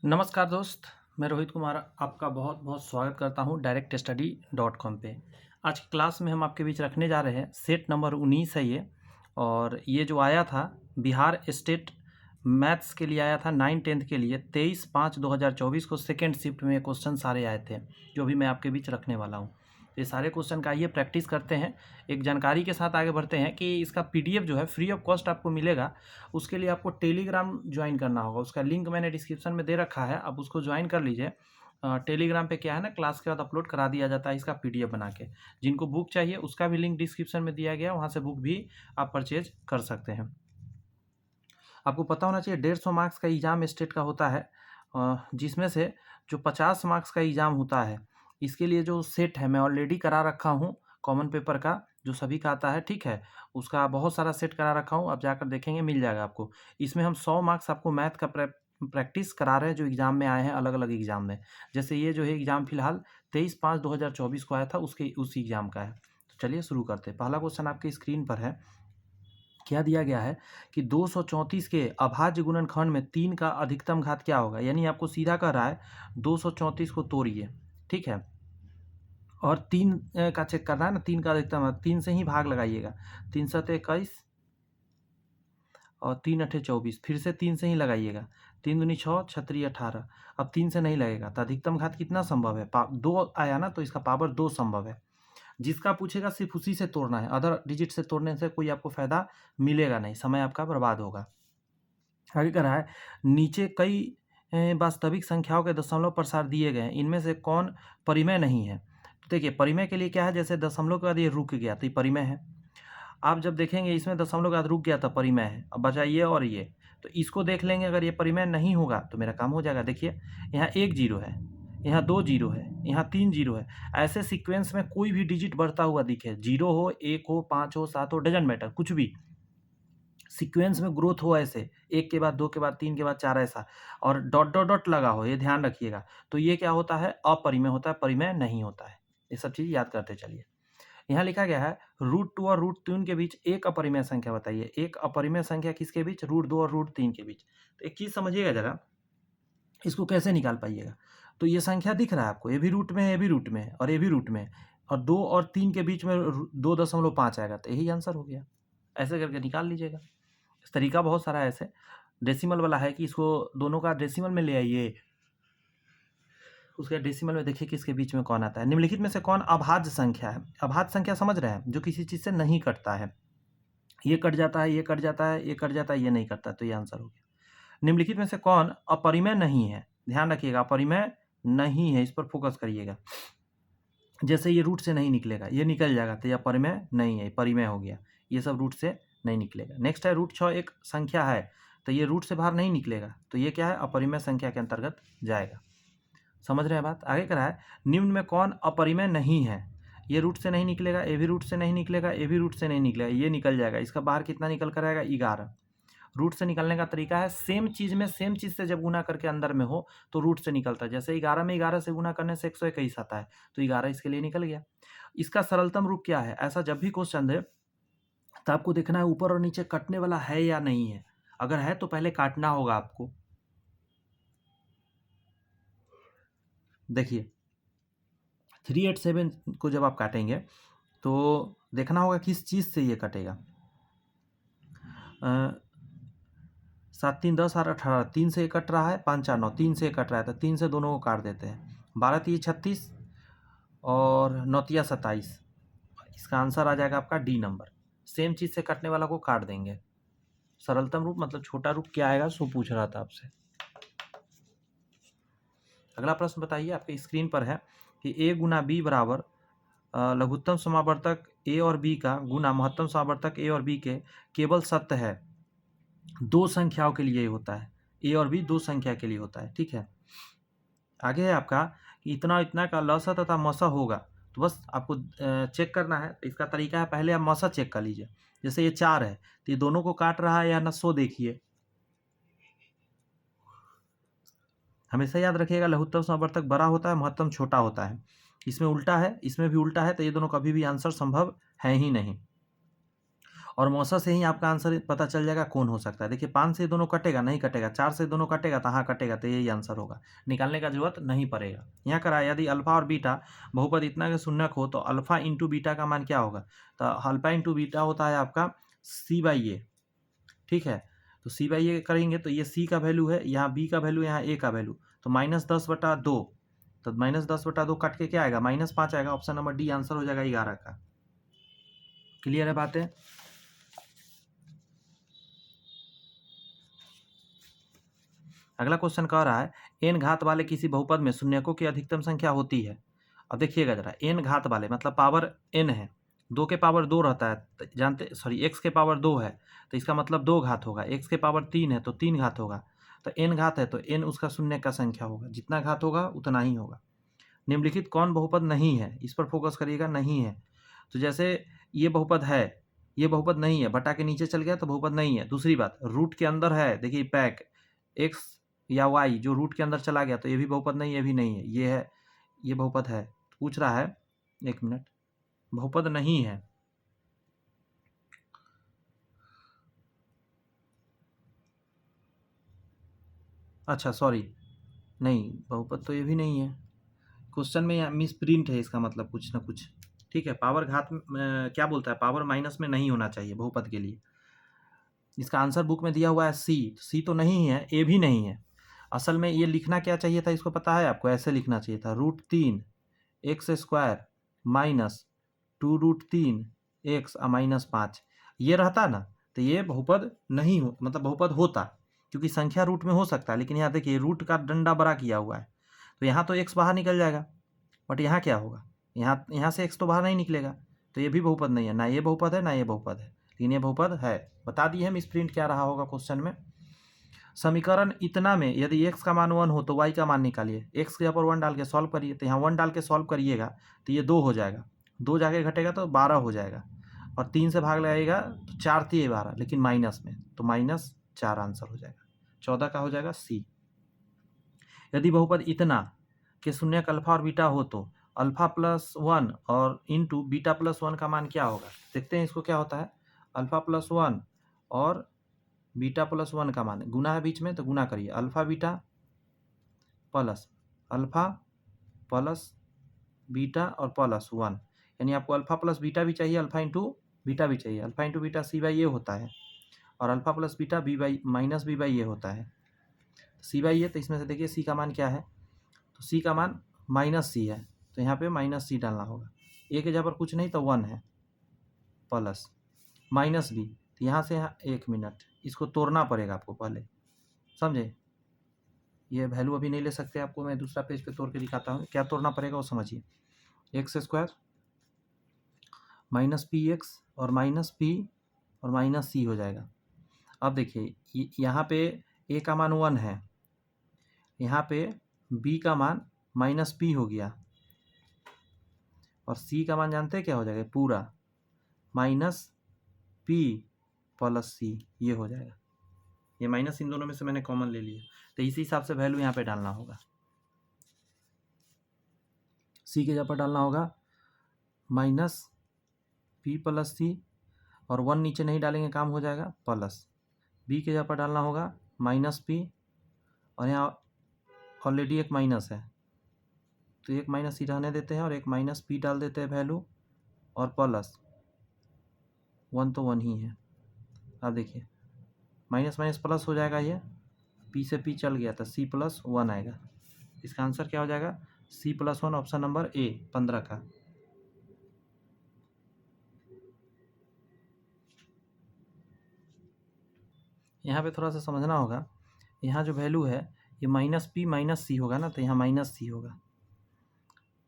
नमस्कार दोस्त, मैं रोहित कुमार आपका बहुत बहुत स्वागत करता हूं directstudy.com पे। आज की क्लास में हम आपके बीच रखने जा रहे हैं सेट नंबर 19 है ये। और ये जो आया था बिहार स्टेट मैथ्स के लिए आया था 9-10 के लिए 23/5/2024 को सेकेंड शिफ्ट में क्वेश्चन सारे आए थे, जो भी मैं आपके बीच रखने वाला हूँ। ये सारे क्वेश्चन का आइए प्रैक्टिस करते हैं, एक जानकारी के साथ आगे बढ़ते हैं कि इसका पीडीएफ जो है फ्री ऑफ कॉस्ट आपको मिलेगा। उसके लिए आपको टेलीग्राम ज्वाइन करना होगा, उसका लिंक मैंने डिस्क्रिप्शन में दे रखा है, आप उसको ज्वाइन कर लीजिए। टेलीग्राम पे क्या है ना, क्लास के बाद अपलोड करा दिया जाता है इसका पीडीएफ बना के। जिनको बुक चाहिए उसका भी लिंक डिस्क्रिप्शन में दिया गया, वहाँ से बुक भी आप परचेज कर सकते हैं। आपको पता होना चाहिए 150 मार्क्स का एग्ज़ाम स्टेट का होता है, जिसमें से जो 50 मार्क्स का एग्ज़ाम होता है, इसके लिए जो सेट है मैं ऑलरेडी करा रखा हूँ कॉमन पेपर का, जो सभी का आता है, ठीक है। उसका बहुत सारा सेट करा रखा हूँ, आप जाकर देखेंगे मिल जाएगा आपको। इसमें हम 100 मार्क्स आपको मैथ का प्रैक्टिस करा रहे हैं, जो एग्ज़ाम में आए हैं अलग अलग एग्ज़ाम में। जैसे ये जो है एग्ज़ाम फिलहाल 23/5/2024 को आया था, उसी एग्ज़ाम का है। तो चलिए शुरू करते हैं। पहला क्वेश्चन आपकी स्क्रीन पर है। क्या दिया गया है कि 234 के अभाज्य गुणनखंड में 3 का अधिकतम घात क्या होगा। यानी आपको सीधा कह रहा है 234 को तोड़िए, ठीक है। और 3 का चेक करना है ना, 3 का अधिकतम है, 3 से ही भाग लगाइएगा। 3 7 21 और 3 8 24, फिर से 3 से ही लगाइएगा। 3 दूनी 6, 6 3 18। अब 3 से नहीं लगेगा तो अधिकतम घात कितना संभव है, 2 आया ना, तो इसका पावर 2 संभव है। जिसका पूछेगा सिर्फ उसी से तोड़ना है, अदर डिजिट से तोड़ने से कोई आपको फायदा मिलेगा नहीं, समय आपका बर्बाद होगा। आगे कह रहा है नीचे कई वास्तविक संख्याओं के दशमलव प्रसार दिए गए हैं, इनमें से कौन परिमेय नहीं है। तो देखिए परिमेय के लिए क्या है, जैसे दशमलव के बाद ये रुक गया तो ये परिमेय है। आप जब देखेंगे इसमें दशमलव के बाद रुक गया तो परिमेय है। अब बचा ये और ये, तो इसको देख लेंगे, अगर ये परिमेय नहीं होगा तो मेरा काम हो जाएगा। देखिए यहाँ 1 0 है, यहाँ 2 0 है, यहाँ 3 0 है। ऐसे सीक्वेंस में कोई भी डिजिट बढ़ता हुआ दिखे, 0 हो, 1 हो, 5 हो, 7 हो, डजेंट मैटर, कुछ भी सीक्वेंस में ग्रोथ हो, ऐसे 1 के बाद 2 के बाद 3 के बाद 4 ऐसा, और डॉट डॉट डॉट लगा हो, ये ध्यान रखिएगा, तो ये क्या होता है, अपरिमेय होता है, परिमेय नहीं होता है। ये सब चीज़ याद करते चलिए। यहाँ लिखा गया है √2 और √3 के बीच एक अपरिमेय संख्या बताइए। एक अपरिमेय संख्या किसके बीच, √2 और √3 के बीच। तो एक चीज़ समझिएगा जरा, इसको कैसे निकाल पाइएगा। तो ये संख्या दिख रहा है आपको, ये भी रूट में है, ये भी रूट में है, और ये भी रूट में है, और 2 और 3 के बीच में 2.5 आएगा, तो यही आंसर हो गया। ऐसे करके निकाल लीजिएगा। इस तरीका बहुत सारा है ऐसे। डेसिमल वाला है कि इसको दोनों का डेसिमल में ले आइए, उसके डेसिमल में देखिए किसके बीच में कौन आता है। निम्नलिखित में से कौन अभाज्य संख्या है। अभाज्य संख्या समझ रहे हैं, जो किसी चीज़ से नहीं कटता है। ये कट जाता है, ये कट जाता है, ये कट जाता है, ये नहीं कटता, तो ये आंसर हो गया। निम्नलिखित में से कौन अपरिमेय नहीं है। ध्यान रखिएगा, अपरिमेय नहीं है, इस पर फोकस करिएगा। जैसे ये रूट से नहीं निकलेगा, ये निकल जाएगा, तो ये अपरिमेय नहीं है, परिमेय हो गया। ये सब रूट से नहीं निकलेगा। नेक्स्ट है √6 एक संख्या है, तो ये रूट से बाहर नहीं निकलेगा, तो ये क्या है, अपरिमेय संख्या के अंतर्गत जाएगा। समझ रहे हैं बात। आगे करा है निम्न में कौन अपरिमेय नहीं है। ये रूट से नहीं निकलेगा, ये भी रूट से नहीं निकलेगा, ये भी रूट से नहीं निकलेगा, ये निकल जाएगा। इसका बाहर कितना निकल कर आएगा, 11। रूट से निकलने का तरीका है, सेम चीज़ में सेम चीज़ से जब गुना करके अंदर में हो तो रूट से निकलता है। जैसे 11 में 11 से गुना करने से 121 आता है, तो 11 इसके लिए निकल गया। इसका सरलतम रूप क्या है। ऐसा जब भी क्वेश्चन दे तो आपको देखना है ऊपर और नीचे कटने वाला है या नहीं है। अगर है तो पहले काटना होगा आपको। देखिए 387 को जब आप काटेंगे तो देखना होगा किस चीज़ से ये कटेगा। 7 3 10 और 18, 3 से कट रहा है, 5 4 9, 3 से कट रहा है, तो 3 से दोनों को काट देते हैं। 12 3 36 और 9 3 27। इसका आंसर आ जाएगा आपका डी नंबर। सेम चीज़ से कटने वाला को काट देंगे। सरलतम रूप मतलब छोटा रूप क्या आएगा, सो पूछ रहा था आपसे। अगला प्रश्न बताइए, आपके स्क्रीन पर है कि a गुना b बराबर लघुत्तम समावर्तक a और b का गुना महत्तम समावर्तक a और b के केवल सत्य है। दो संख्याओं के लिए होता है, a और b दो संख्या के लिए होता है, ठीक है। आगे है आपका कि इतना इतना का लसा तथा मसा होगा, तो बस आपको चेक करना है। इसका तरीका है, पहले आप मसा चेक कर लीजिए। जैसे ये 4 है तो ये दोनों को काट रहा है या न, सो देखिए। हमेशा याद रखिएगा लघुत्तम समावर्तक बड़ा होता है, महत्तम छोटा होता है। इसमें उल्टा है, इसमें भी उल्टा है, तो ये दोनों कभी भी आंसर संभव है ही नहीं। और मौसा से ही आपका आंसर पता चल जाएगा कौन हो सकता है। देखिए 5 से दोनों कटेगा, नहीं कटेगा। 4 से दोनों कटेगा तो हाँ कटेगा, तो यही आंसर होगा, निकालने का जरूरत नहीं पड़ेगा। यहाँ करा यदि अल्फा और बीटा बहुपद इतना के शून्यक हो तो अल्फा इंटू बीटा का मान क्या होगा, तो अल्फा इंटू बीटा होता है आपका C/A। ठीक है, तो C/A करेंगे तो ये C का वैल्यू है, यहाँ B का वैल्यू, यहाँ A का वैल्यू, तो -10/2, तो -10/2 कट के क्या आएगा, -5 आएगा। ऑप्शन नंबर डी आंसर हो जाएगा 11 का। क्लियर है बातें? अगला क्वेश्चन कह रहा है n घात वाले किसी बहुपद में शून्यकों की अधिकतम संख्या होती है। अब देखिएगा जरा, n घात वाले मतलब पावर n है, 2 के पावर 2 रहता है, जानते सॉरी x के पावर 2 है तो इसका मतलब 2 घात होगा, x के पावर 3 है तो 3 घात होगा, तो n घात है तो n उसका शून्य का संख्या होगा, जितना घात होगा उतना ही होगा। निम्नलिखित कौन बहुपद नहीं है, इस पर फोकस करिएगा, नहीं है। तो जैसे ये बहुपद है, ये बहुपद नहीं है, बटा के नीचे चल गया तो बहुपद नहीं है। दूसरी बात, रूट के अंदर है, देखिए पैक x या y जो रूट के अंदर चला गया तो ये भी बहुपद नहीं है, ये भी नहीं है, ये है, ये बहुपद है। पूछ रहा है, एक मिनट, बहुपद नहीं है, अच्छा सॉरी, नहीं बहुपद तो ये भी नहीं है। क्वेश्चन में यहाँ मिस प्रिंट है, इसका मतलब कुछ ना कुछ। ठीक है, पावर घात क्या बोलता है, पावर माइनस में नहीं होना चाहिए बहुपद के लिए। इसका आंसर बुक में दिया हुआ है सी, सी तो नहीं है, ए भी नहीं है। असल में ये लिखना क्या चाहिए था, इसको पता है आपको, ऐसे लिखना चाहिए था, √3 x² माइनस 2√3 x -5, ये रहता ना तो ये बहुपद नहीं हो, मतलब बहुपद होता, क्योंकि संख्या रूट में हो सकता है, लेकिन यहाँ देखिए रूट का डंडा बड़ा किया हुआ है तो यहाँ तो x बाहर निकल जाएगा, बट यहाँ क्या होगा, यहाँ से x तो बाहर नहीं निकलेगा, तो ये भी बहुपद नहीं है, ना ये बहुपद है ना ये बहुपद है, लेकिन ये बहुपद है। बता दिए हम, स्प्रिंट क्या रहा होगा क्वेश्चन में। समीकरण इतना में यदि x का मान 1 हो तो y का मान निकालिए, x के ऊपर 1 डाल के सॉल्व करिए, तो यहाँ 1 डाल के सॉल्व करिएगा तो ये 2 हो जाएगा, 2 जाके घटेगा तो 12 हो जाएगा, और 3 से भाग लगाएगा तो 4 3 12, लेकिन माइनस में, तो -4 आंसर हो जाएगा, 14 का हो जाएगा सी। यदि बहुपद इतना के शून्यक अल्फा और बीटा हो तो अल्फा +1 और इंटू बीटा +1 का मान क्या होगा। देखते हैं इसको क्या होता है, अल्फा +1 और बीटा +1 का मान, गुना है बीच में तो गुना करिए, alpha beta plus alpha plus beta और +1, यानी आपको अल्फा प्लस बीटा भी चाहिए, अल्फा इंटू बीटा भी चाहिए, अल्फा इंटू बीटा C/A होता है, और अल्फा प्लस बीटा B/A होता है। C/A, तो इसमें से देखिए C का मान क्या है, तो C का मान -C है, तो यहाँ पे -C डालना होगा, A के जगह पर कुछ नहीं तो 1 है, प्लस -B, तो यहाँ से यहाँ 1 मिनट इसको तोड़ना पड़ेगा आपको पहले, समझे, ये वैल्यू अभी नहीं ले सकते, आपको मैं दूसरा पेज पे तोड़ के दिखाता हूँ, क्या तोड़ना पड़ेगा वो समझिए, x² -px और -p और -c हो जाएगा। अब देखिए यहाँ पे a का मान 1 है, यहाँ पे b का मान -p हो गया, और c का मान जानते हैं क्या हो जाएगा, पूरा -p + c, ये हो जाएगा, ये माइनस इन दोनों में से मैंने कॉमन ले लिया, तो इसी हिसाब से वैल्यू यहाँ पे डालना होगा, c के जगह पर डालना होगा -p + c, और 1 नीचे नहीं डालेंगे काम हो जाएगा, प्लस b के जगह पर डालना होगा -p, और यहाँ ऑलरेडी एक माइनस है तो एक -c रहने देते हैं और एक -p डाल देते हैं वैल्यू, और प्लस 1 तो 1 ही है। अब देखिए माइनस माइनस प्लस हो जाएगा, ये p से p चल गया तो c+1 आएगा, इसका आंसर क्या हो जाएगा, c+1, ऑप्शन नंबर ए 15 का। यहाँ पे थोड़ा सा समझना होगा, यहाँ जो वैल्यू है ये -p -c होगा ना, तो यहाँ -c होगा,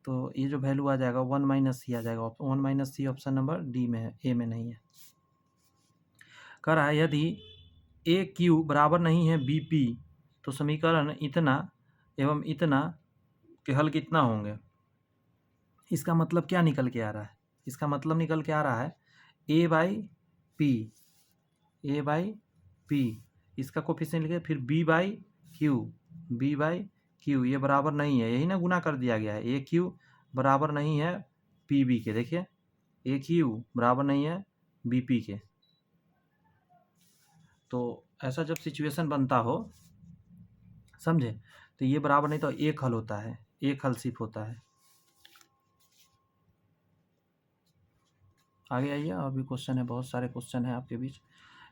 तो ये जो वैल्यू आ जाएगा 1 - c आ जाएगा, 1 - c ऑप्शन नंबर डी में है, ए में नहीं है। कह रहा है यदि AQ बराबर नहीं है BP तो समीकरण इतना एवं इतना के हल कितना होंगे। इसका मतलब क्या निकल के आ रहा है, इसका मतलब निकल के आ रहा है A/P, इसका कोफिशिएंट लिखे, फिर B/Q, ये बराबर नहीं है, यही ना गुना कर दिया गया है, AQ बराबर नहीं है PB के, देखिए AQ बराबर नहीं है BP के, तो ऐसा जब सिचुएशन बनता हो, समझे, तो ये बराबर नहीं तो एक हल होता है, एक हल सिर्फ होता है। आगे आइए, और भी क्वेश्चन है, बहुत सारे क्वेश्चन है आपके बीच।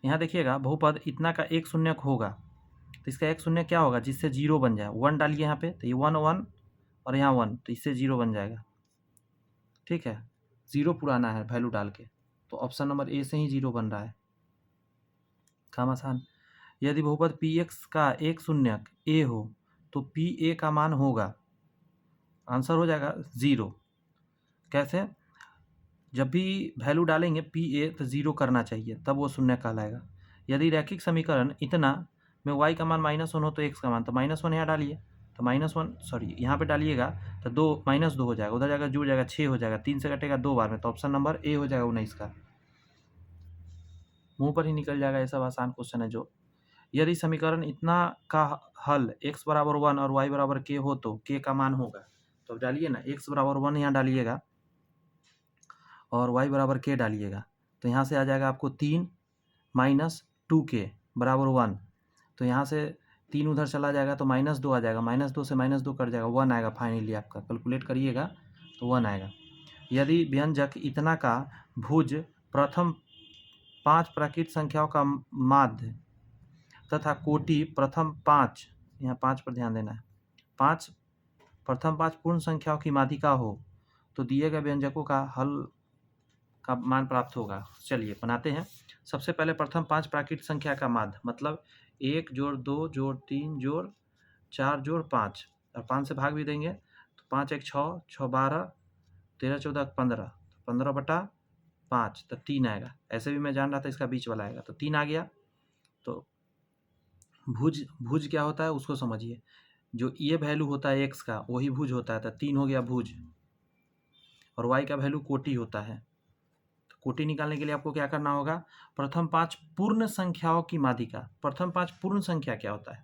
यहाँ देखिएगा, बहुपद इतना का एक शून्यक होगा, तो इसका एक शून्य क्या होगा जिससे जीरो बन जाए, वन डालिए यहाँ पे, तो ये वन वन और यहाँ वन, तो इससे जीरो बन जाएगा। ठीक है, जीरो पुराना है वैल्यू डाल के, तो ऑप्शन नंबर ए से ही जीरो बन रहा है। काम आसान। यदि बहुपद पी एक्स का एक शून्यक ए हो तो पी ए का मान होगा, आंसर हो जाएगा जीरो। कैसे? जब भी वैल्यू डालेंगे पी ए तो जीरो करना चाहिए, तब वो शून्य कहलाएगा। यदि रैखिक समीकरण इतना में y का मान -1 हो तो x का मान, तो -1 यहाँ डालिए, तो -1 सॉरी यहाँ पे डालिएगा तो -2 हो जाएगा, उधर जाएगा जुड़ जाएगा 6 हो जाएगा, 3 से कटेगा 2 बार में, तो ऑप्शन नंबर ए हो जाएगा 19 का। मुंह पर ही निकल जाएगा, ये सब आसान क्वेश्चन है जो। यदि समीकरण इतना का हल x बराबर 1 और y बराबर k हो तो k का मान होगा, तो अब डालिए ना, x बराबर 1 यहाँ डालिएगा और y बराबर k डालिएगा, तो यहाँ से आ जाएगा आपको 3 माइनस 2k बराबर 1, तो यहाँ से 3 उधर चला जाएगा तो -2 आ जाएगा, -2 से -2 कट जाएगा, 1 आएगा फाइनली आपका, कैलकुलेट करिएगा तो 1 आएगा। यदि व्यंजक इतना का भुज प्रथम 5 प्राकृत संख्याओं का माध्य तथा कोटि प्रथम 5, यहाँ 5 पर ध्यान देना है, प्रथम 5 पूर्ण संख्याओं की माध्यिका हो तो दिए गए व्यंजकों का हल का मान प्राप्त होगा। चलिए बनाते हैं। सबसे पहले प्रथम 5 प्राकृत संख्या का माध्य, मतलब 1 जोड़ 2 जोड़ 3 जोड़ 4 जोड़ 5, और 5 से भाग भी देंगे तो 5 1 6, 6 12, 13 14 15, 15/5, तो 3 आएगा। ऐसे भी मैं जान रहा था इसका बीच वाला आएगा, तो 3 आ गया। तो भुज क्या होता है उसको समझिए, जो ये वैल्यू होता है x का वही भुज होता है, तो 3 हो गया भुज, और y का वैल्यू कोटि होता है। तो कोटि निकालने के लिए आपको क्या करना होगा, प्रथम 5 पूर्ण संख्याओं की माध्यिका। प्रथम 5 पूर्ण संख्या क्या होता है,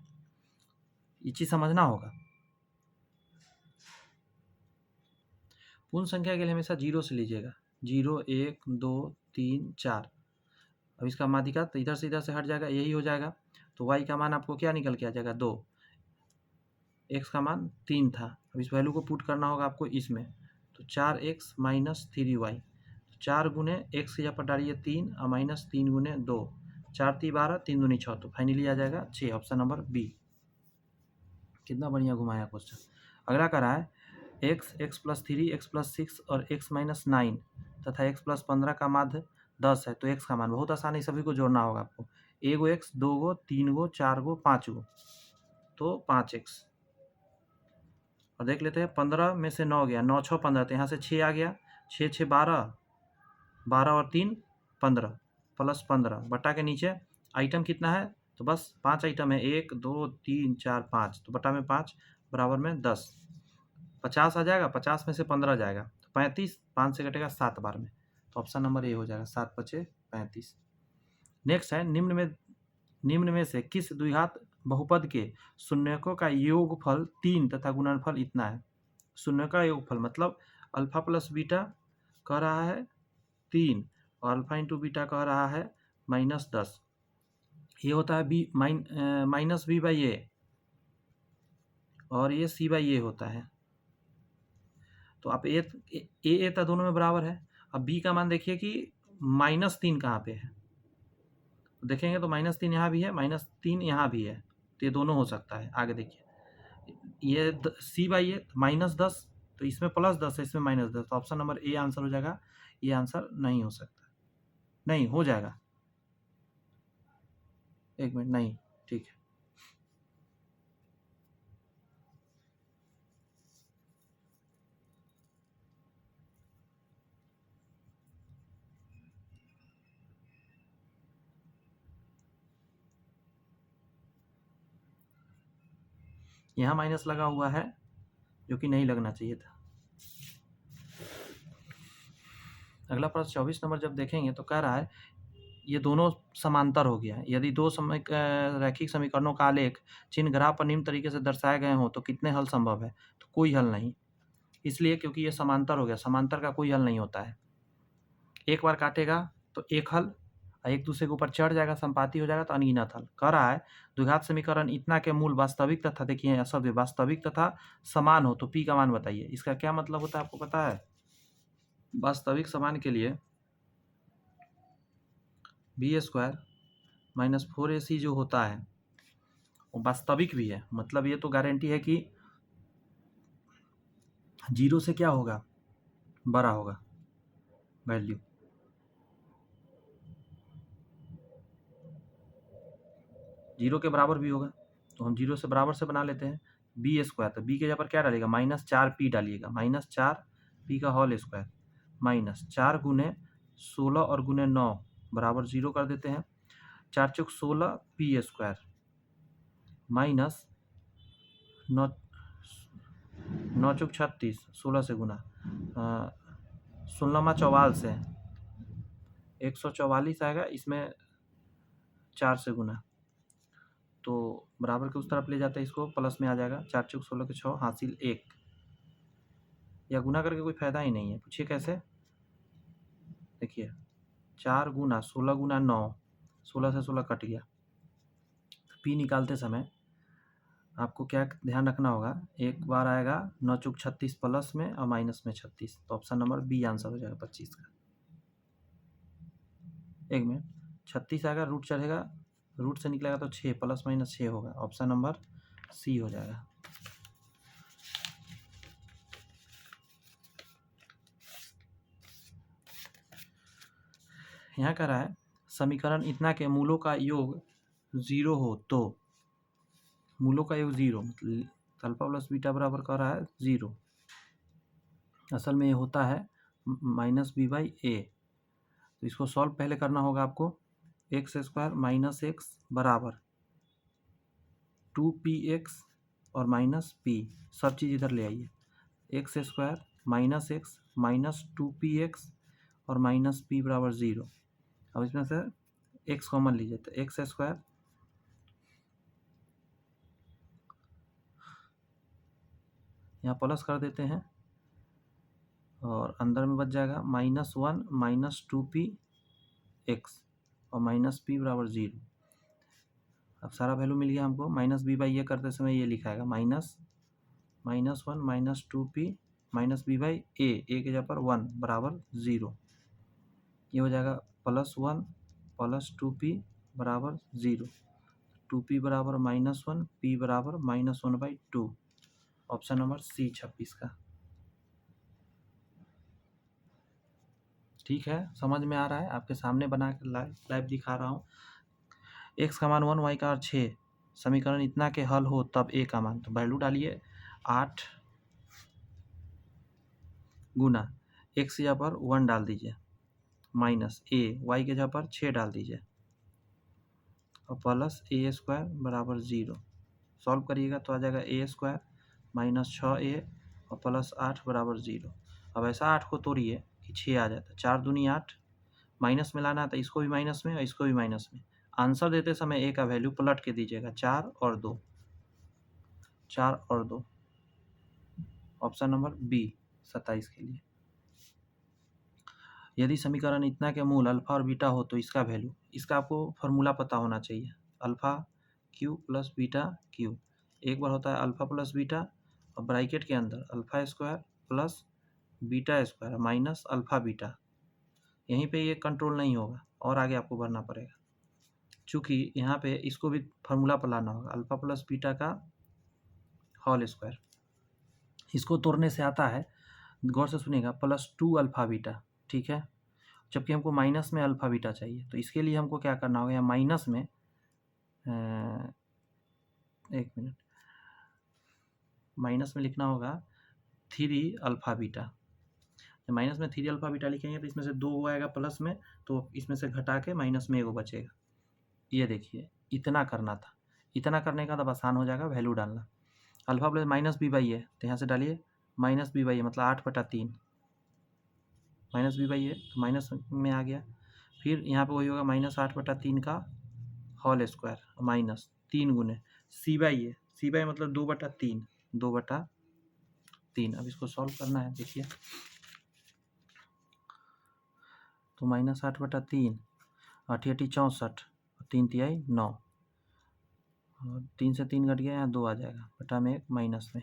ये चीज समझना होगा। पूर्ण संख्या के लिए हमेशा 0 से लीजिएगा, 0 1 2 3 4, अब इसका माध्यिका तो इधर से हट जाएगा, यही हो जाएगा। तो y का मान आपको क्या निकल के आ जाएगा 2, x का मान 3 था, अब इस वैल्यू को पुट करना होगा आपको इसमें, तो 4x माइनस 3y, 4 गुने x के यहाँ पर डालिए 3 और माइनस 3 गुने 2, 4 3 12, 3 दूनी 6, तो फाइनली आ जाएगा 6, ऑप्शन नंबर बी। कितना बढ़िया घुमाया क्वेश्चन। अगला करा है x, x + 3, x + 6 और x - 9 तथा x + 15 का माध्य 10 है, तो x का मान बहुत आसान है, सभी को जोड़ना होगा आपको, 1 गो x, 2 गो, 3 गो, 4 गो, 5 गो, तो 5x। और देख लेते हैं 15 में से 9 गया, 9 6 15, तो यहाँ से 6 आ गया, 6 6 12, 12 और 3 15 प्लस 15 बटा के नीचे आइटम कितना है, तो बस 5 आइटम है, 1 2 3 4 5, तो बटा में 5 बराबर में 10, 50 आ जाएगा, 50 में से 15 जाएगा तो 35, 5 से कटेगा 7 बार में, तो ऑप्शन नंबर ए हो जाएगा, 7 5 35। नेक्स्ट है, निम्न में से किस द्विघात बहुपद के शून्यकों का योगफल 3 तथा गुणनफल इतना है। शून्य का योगफल मतलब अल्फा प्लस बीटा कह रहा है 3 और अल्फा इंटू बीटा कह रहा है -10, ये होता है बी माइनस बी बाई ए, और ये सी बाई ए होता है। तो आप ए तो दोनों में बराबर है। अब बी का मान देखिए कि -3 कहाँ पे है, तो देखेंगे तो -3 यहाँ भी है, -3 यहाँ भी है, तो ये दोनों हो सकता है। आगे देखिए, ये सी बाई ए -10, तो इसमें +10 है, इसमें -10, तो ऑप्शन नंबर ए आंसर हो जाएगा। ये आंसर नहीं हो सकता, नहीं हो जाएगा, एक मिनट, नहीं, ठीक है। यहाँ माइनस लगा हुआ है जो कि नहीं लगना चाहिए था। अगला प्रश्न 24 नंबर जब देखेंगे तो कह रहा है ये दोनों समांतर हो गया। यदि दो रैखिक समीकरणों का आलेख चिन्ह ग्राफ पर निम्न तरीके से दर्शाए गए हों तो कितने हल संभव है, तो कोई हल नहीं, इसलिए क्योंकि ये समांतर हो गया, समांतर का कोई हल नहीं होता है। एक बार काटेगा तो एक हल, एक दूसरे के ऊपर चढ़ जाएगा, संपाती हो जाएगा तो अनगिनत हल। कह रहा है द्विघात समीकरण इतना के मूल वास्तविक तथा, देखिए यह शब्द वास्तविक तथा समान हो तो पी का मान बताइए। इसका क्या मतलब होता है आपको पता है? वास्तविक समान के लिए बी स्क्वायर माइनस 4ac जो होता है वो वास्तविक भी है, मतलब ये तो गारंटी है कि जीरो से क्या होगा, बड़ा होगा वैल्यू। जीरो के बराबर भी होगा तो हम जीरो से बराबर से बना लेते हैं। बी स्क्वायर, तो बी के जगह पर क्या डालिएगा, -4p डालिएगा, -4p का होल स्क्वायर माइनस 4 गुने 16 और गुने 9 बराबर 0 कर देते हैं। 4 चौक 16 p स्क्वायर माइनस 9 चौक 36, 16 से गुना 16 चौवाल से 144 आएगा, इसमें 4 से गुना तो बराबर के उस तरफ ले जाते हैं, इसको प्लस में आ जाएगा। 4 चौक 16 के 6 हासिल 1, या गुना करके कोई फायदा ही नहीं है, पूछिए कैसे। देखिए 4 गुना 16 गुना 9, 16 से 16 कट गया। पी निकालते समय आपको क्या ध्यान रखना होगा, एक बार आएगा 9 चौक 36 प्लस में और माइनस में 36, तो ऑप्शन नंबर बी आंसर हो जाएगा 25 का। एक मिनट, 36 आएगा, रूट चढ़ेगा, रूट से निकलेगा तो 6 प्लस माइनस 6 होगा, ऑप्शन नंबर सी हो जाएगा। यहाँ कह रहा है समीकरण इतना के मूलों का योग 0 हो तो, मूलों का योग 0 मतलब अल्फा प्लस बीटा बराबर कह रहा है 0, असल में ये होता है -b/a। तो इसको सॉल्व पहले करना होगा आपको। एक्स स्क्वायर माइनस एक्स बराबर 2px और माइनस p, सब चीज़ इधर ले आइए। X square minus x minus 2px और माइनस p बराबर 0। अब इसमें से x कॉमन लीजिए, तो एक्स स्क्वायर यहाँ प्लस कर देते हैं और अंदर में बच जाएगा -1 माइनस 2px और माइनस p बराबर 0। अब सारा वैल्यू मिल गया हमको। -b/a करते समय ये लिखा है -1 minus 2p minus b/a, a के जगह पर 1 बराबर 0। ये हो जाएगा +1 प्लस 2p बराबर 0, 2p बराबर -1, p बराबर -1/2, ऑप्शन नंबर सी 26 का। ठीक है, समझ में आ रहा है? आपके सामने बना के लाइव दिखा रहा हूँ। x का मान 1, y का 6, समीकरण इतना के हल हो तब a का मान, तो वैल्यू डालिए 8 गुना x की जगह पर 1 डाल दीजिए माइनस a, y के जगह पर 6 डाल दीजिए और प्लस a स्क्वायर बराबर 0। सॉल्व करिएगा तो आ जाएगा a स्क्वायर माइनस 6a और प्लस 8 बराबर 0। अब ऐसा 8 को तोड़िए कि 6 आ जाता है, 4 दूनी 8, माइनस में लाना था, इसको भी माइनस में और इसको भी माइनस में। आंसर देते समय a का वैल्यू पलट के दीजिएगा, 4 और 2, 4 और 2, ऑप्शन नंबर बी 27 के लिए। यदि समीकरण इतना के मूल अल्फा और बीटा हो तो इसका वैल्यू, इसका आपको फार्मूला पता होना चाहिए, alpha Q plus beta Q. एक बार होता है अल्फा प्लस बीटा और ब्रैकेट के अंदर alpha square plus beta square minus alpha beta. यहीं पे ये कंट्रोल नहीं होगा और आगे आपको बढ़ना पड़ेगा, चूँकि यहाँ पे इसको भी फार्मूला पर लाना होगा, अल्फा प्लस बीटा का होल स्क्वायर। इसको तोड़ने से आता है, गौर से सुनिएगा, +2 अल्फा बीटा, ठीक है, जबकि हमको माइनस में अल्फा बीटा चाहिए। तो इसके लिए हमको क्या करना होगा, या माइनस में एक मिनट, माइनस में लिखना होगा 3 अल्फा बीटा। जब माइनस में 3 अल्फा बीटा लिखेंगे तो इसमें से 2 आएगा प्लस में, तो इसमें से घटा के माइनस में 1 बचेगा। ये देखिए इतना करना था, इतना करने का तब आसान हो जाएगा वैल्यू डालना। अल्फा प्लस माइनस b/a, तो यहाँ से डालिए -b/a मतलब 8/3, -b/a तो माइनस में आ गया। फिर यहाँ पे वही होगा -8/3 का होल स्क्वायर माइनस 3 गुने c/a, c/a मतलब 2/3, 2/3। अब इसको सॉल्व करना है, देखिए तो -8/3 8 8 64, 3 तिहाई 9, और 3 से 3 घट गया, यहाँ 2 आ जाएगा, बटा में 1 माइनस में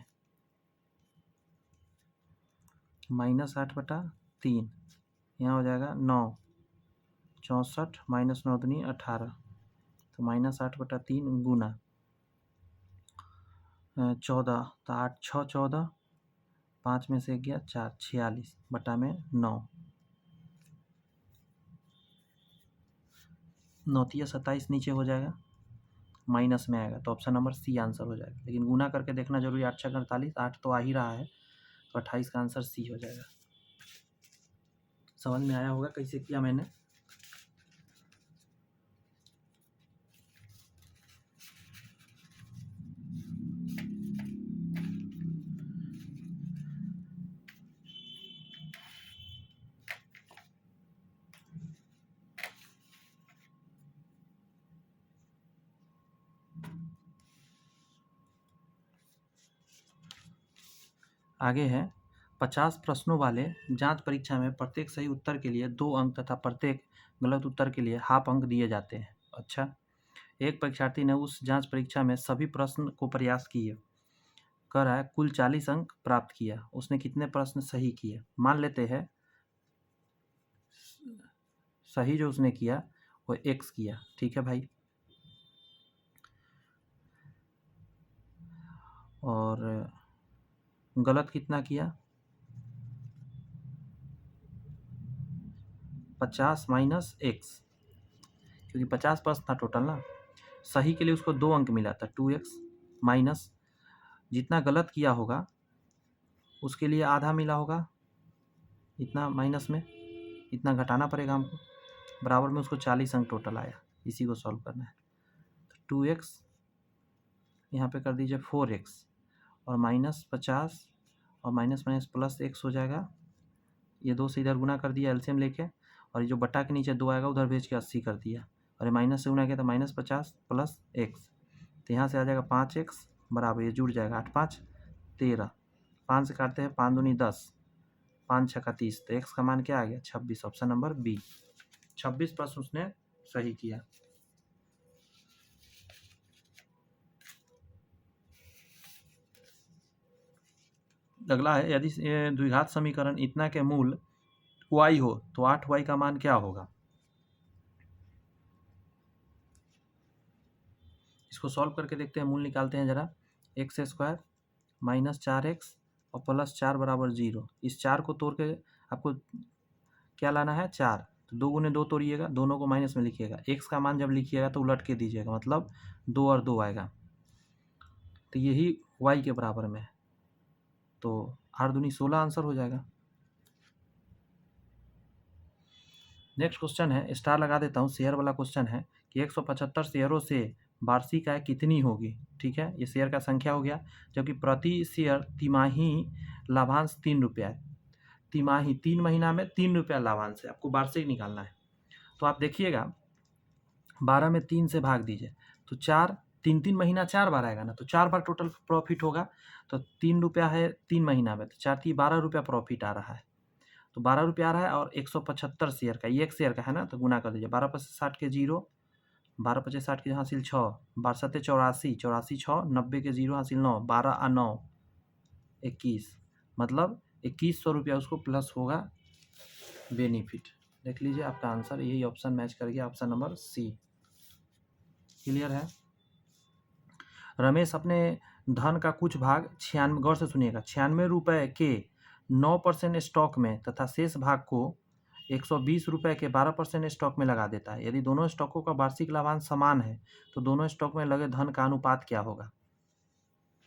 -8/3, यहाँ हो जाएगा 9, 64 माइनस 9 दूनी 18, तो -8/3 गुना 14, तो 8 6 14, 5 में से 1 गया 4, 46 बटा में 9, 9 तिया 27 नीचे हो जाएगा, माइनस में आएगा, तो ऑप्शन नंबर सी आंसर हो जाएगा। लेकिन गुना करके देखना जरूरी, 8 6 48, 8 तो आ ही रहा है, तो 28 का आंसर सी हो जाएगा। समझ में आया होगा कैसे किया मैंने। आगे है 50 प्रश्नों वाले जांच परीक्षा में प्रत्येक सही उत्तर के लिए 2 अंक तथा प्रत्येक गलत उत्तर के लिए हाफ अंक दिए जाते हैं। अच्छा, एक परीक्षार्थी ने उस जांच परीक्षा में सभी प्रश्न को प्रयास किए, कह रहा है कुल 40 अंक प्राप्त किया, उसने कितने प्रश्न सही किए। मान लेते हैं सही जो उसने किया वो x किया, ठीक है भाई, और गलत कितना किया 50 माइनस x, क्योंकि 50 प्रश्न था टोटल ना। सही के लिए उसको 2 अंक मिला था 2x, माइनस जितना गलत किया होगा उसके लिए आधा मिला होगा, इतना माइनस में इतना घटाना पड़ेगा हमको, बराबर में उसको 40 अंक टोटल आया। इसी को सॉल्व करना है, तो 2x यहाँ पे कर दीजिए 4x, और -50 और माइनस माइनस प्लस x हो जाएगा। ये 2 से इधर गुना कर दिया एलसीएम लेके, और ये जो बटा के नीचे 2 आएगा उधर भेज के 80 कर दिया, और ये माइनस से गुना किया तो -50 प्लस x, तो यहाँ से आ जाएगा 5x बराबर, ये जुड़ जाएगा 8 5 13, 5 से काटते हैं 5 दूनी 10, 5 6 30, तो x का मान क्या आ गया 26, ऑप्शन नंबर बी। 26 प्रश्न उसने सही किया। अगला है यदि द्विघात समीकरण इतना के मूल y हो तो 8y का मान क्या होगा। इसको सॉल्व करके देखते हैं, मूल निकालते हैं जरा। x² माइनस 4x और प्लस 4 बराबर 0। इस 4 को तोड़ के आपको क्या लाना है 4, तो 2 गुने 2 तोड़िएगा, दोनों को माइनस में लिखिएगा। x का मान जब लिखिएगा तो उलट के दीजिएगा, मतलब 2 और 2 आएगा, तो यही y के बराबर में है, तो 8 दूनी 16 आंसर हो जाएगा। नेक्स्ट क्वेश्चन है, स्टार लगा देता हूँ, शेयर वाला क्वेश्चन है कि 175 शेयरों से वार्षिक आय कितनी होगी। ठीक है, ये शेयर का संख्या हो गया, जबकि प्रति शेयर तिमाही लाभांश 3 रुपया है। तिमाही 3 महीना में 3 रुपया लाभांश है, आपको वार्षिक निकालना है। तो आप देखिएगा 12 में 3 से भाग दीजिए, तो 4 3 महीना 4 बार आएगा ना, तो 4 बार टोटल प्रॉफिट होगा। तो 3 रुपया है 3 महीना में, तो 4 3 12 रुपया प्रॉफिट आ रहा है, तो 12 रुपया आ रहा है। और 175 शेयर का, ये एक शेयर का है ना, तो गुना कर दीजिए, 12 × 60 के 0, 12 × 60 के हासिल 6, 12 7 84, 84 6, 90 के 0 हासिल 9, 12 आ 9 21, मतलब 2100 रुपया उसको प्लस होगा बेनिफिट। देख लीजिए आपका आंसर यही ऑप्शन मैच कर गया, ऑप्शन नंबर सी। क्लियर है। रमेश अपने धन का कुछ भाग 96, गौर से सुनिएगा, 96 रुपये के 9% स्टॉक में तथा शेष भाग को 120 रुपये के 12% स्टॉक में लगा देता है। यदि दोनों स्टॉकों का वार्षिक लाभांश समान है तो दोनों स्टॉक में लगे धन का अनुपात क्या होगा।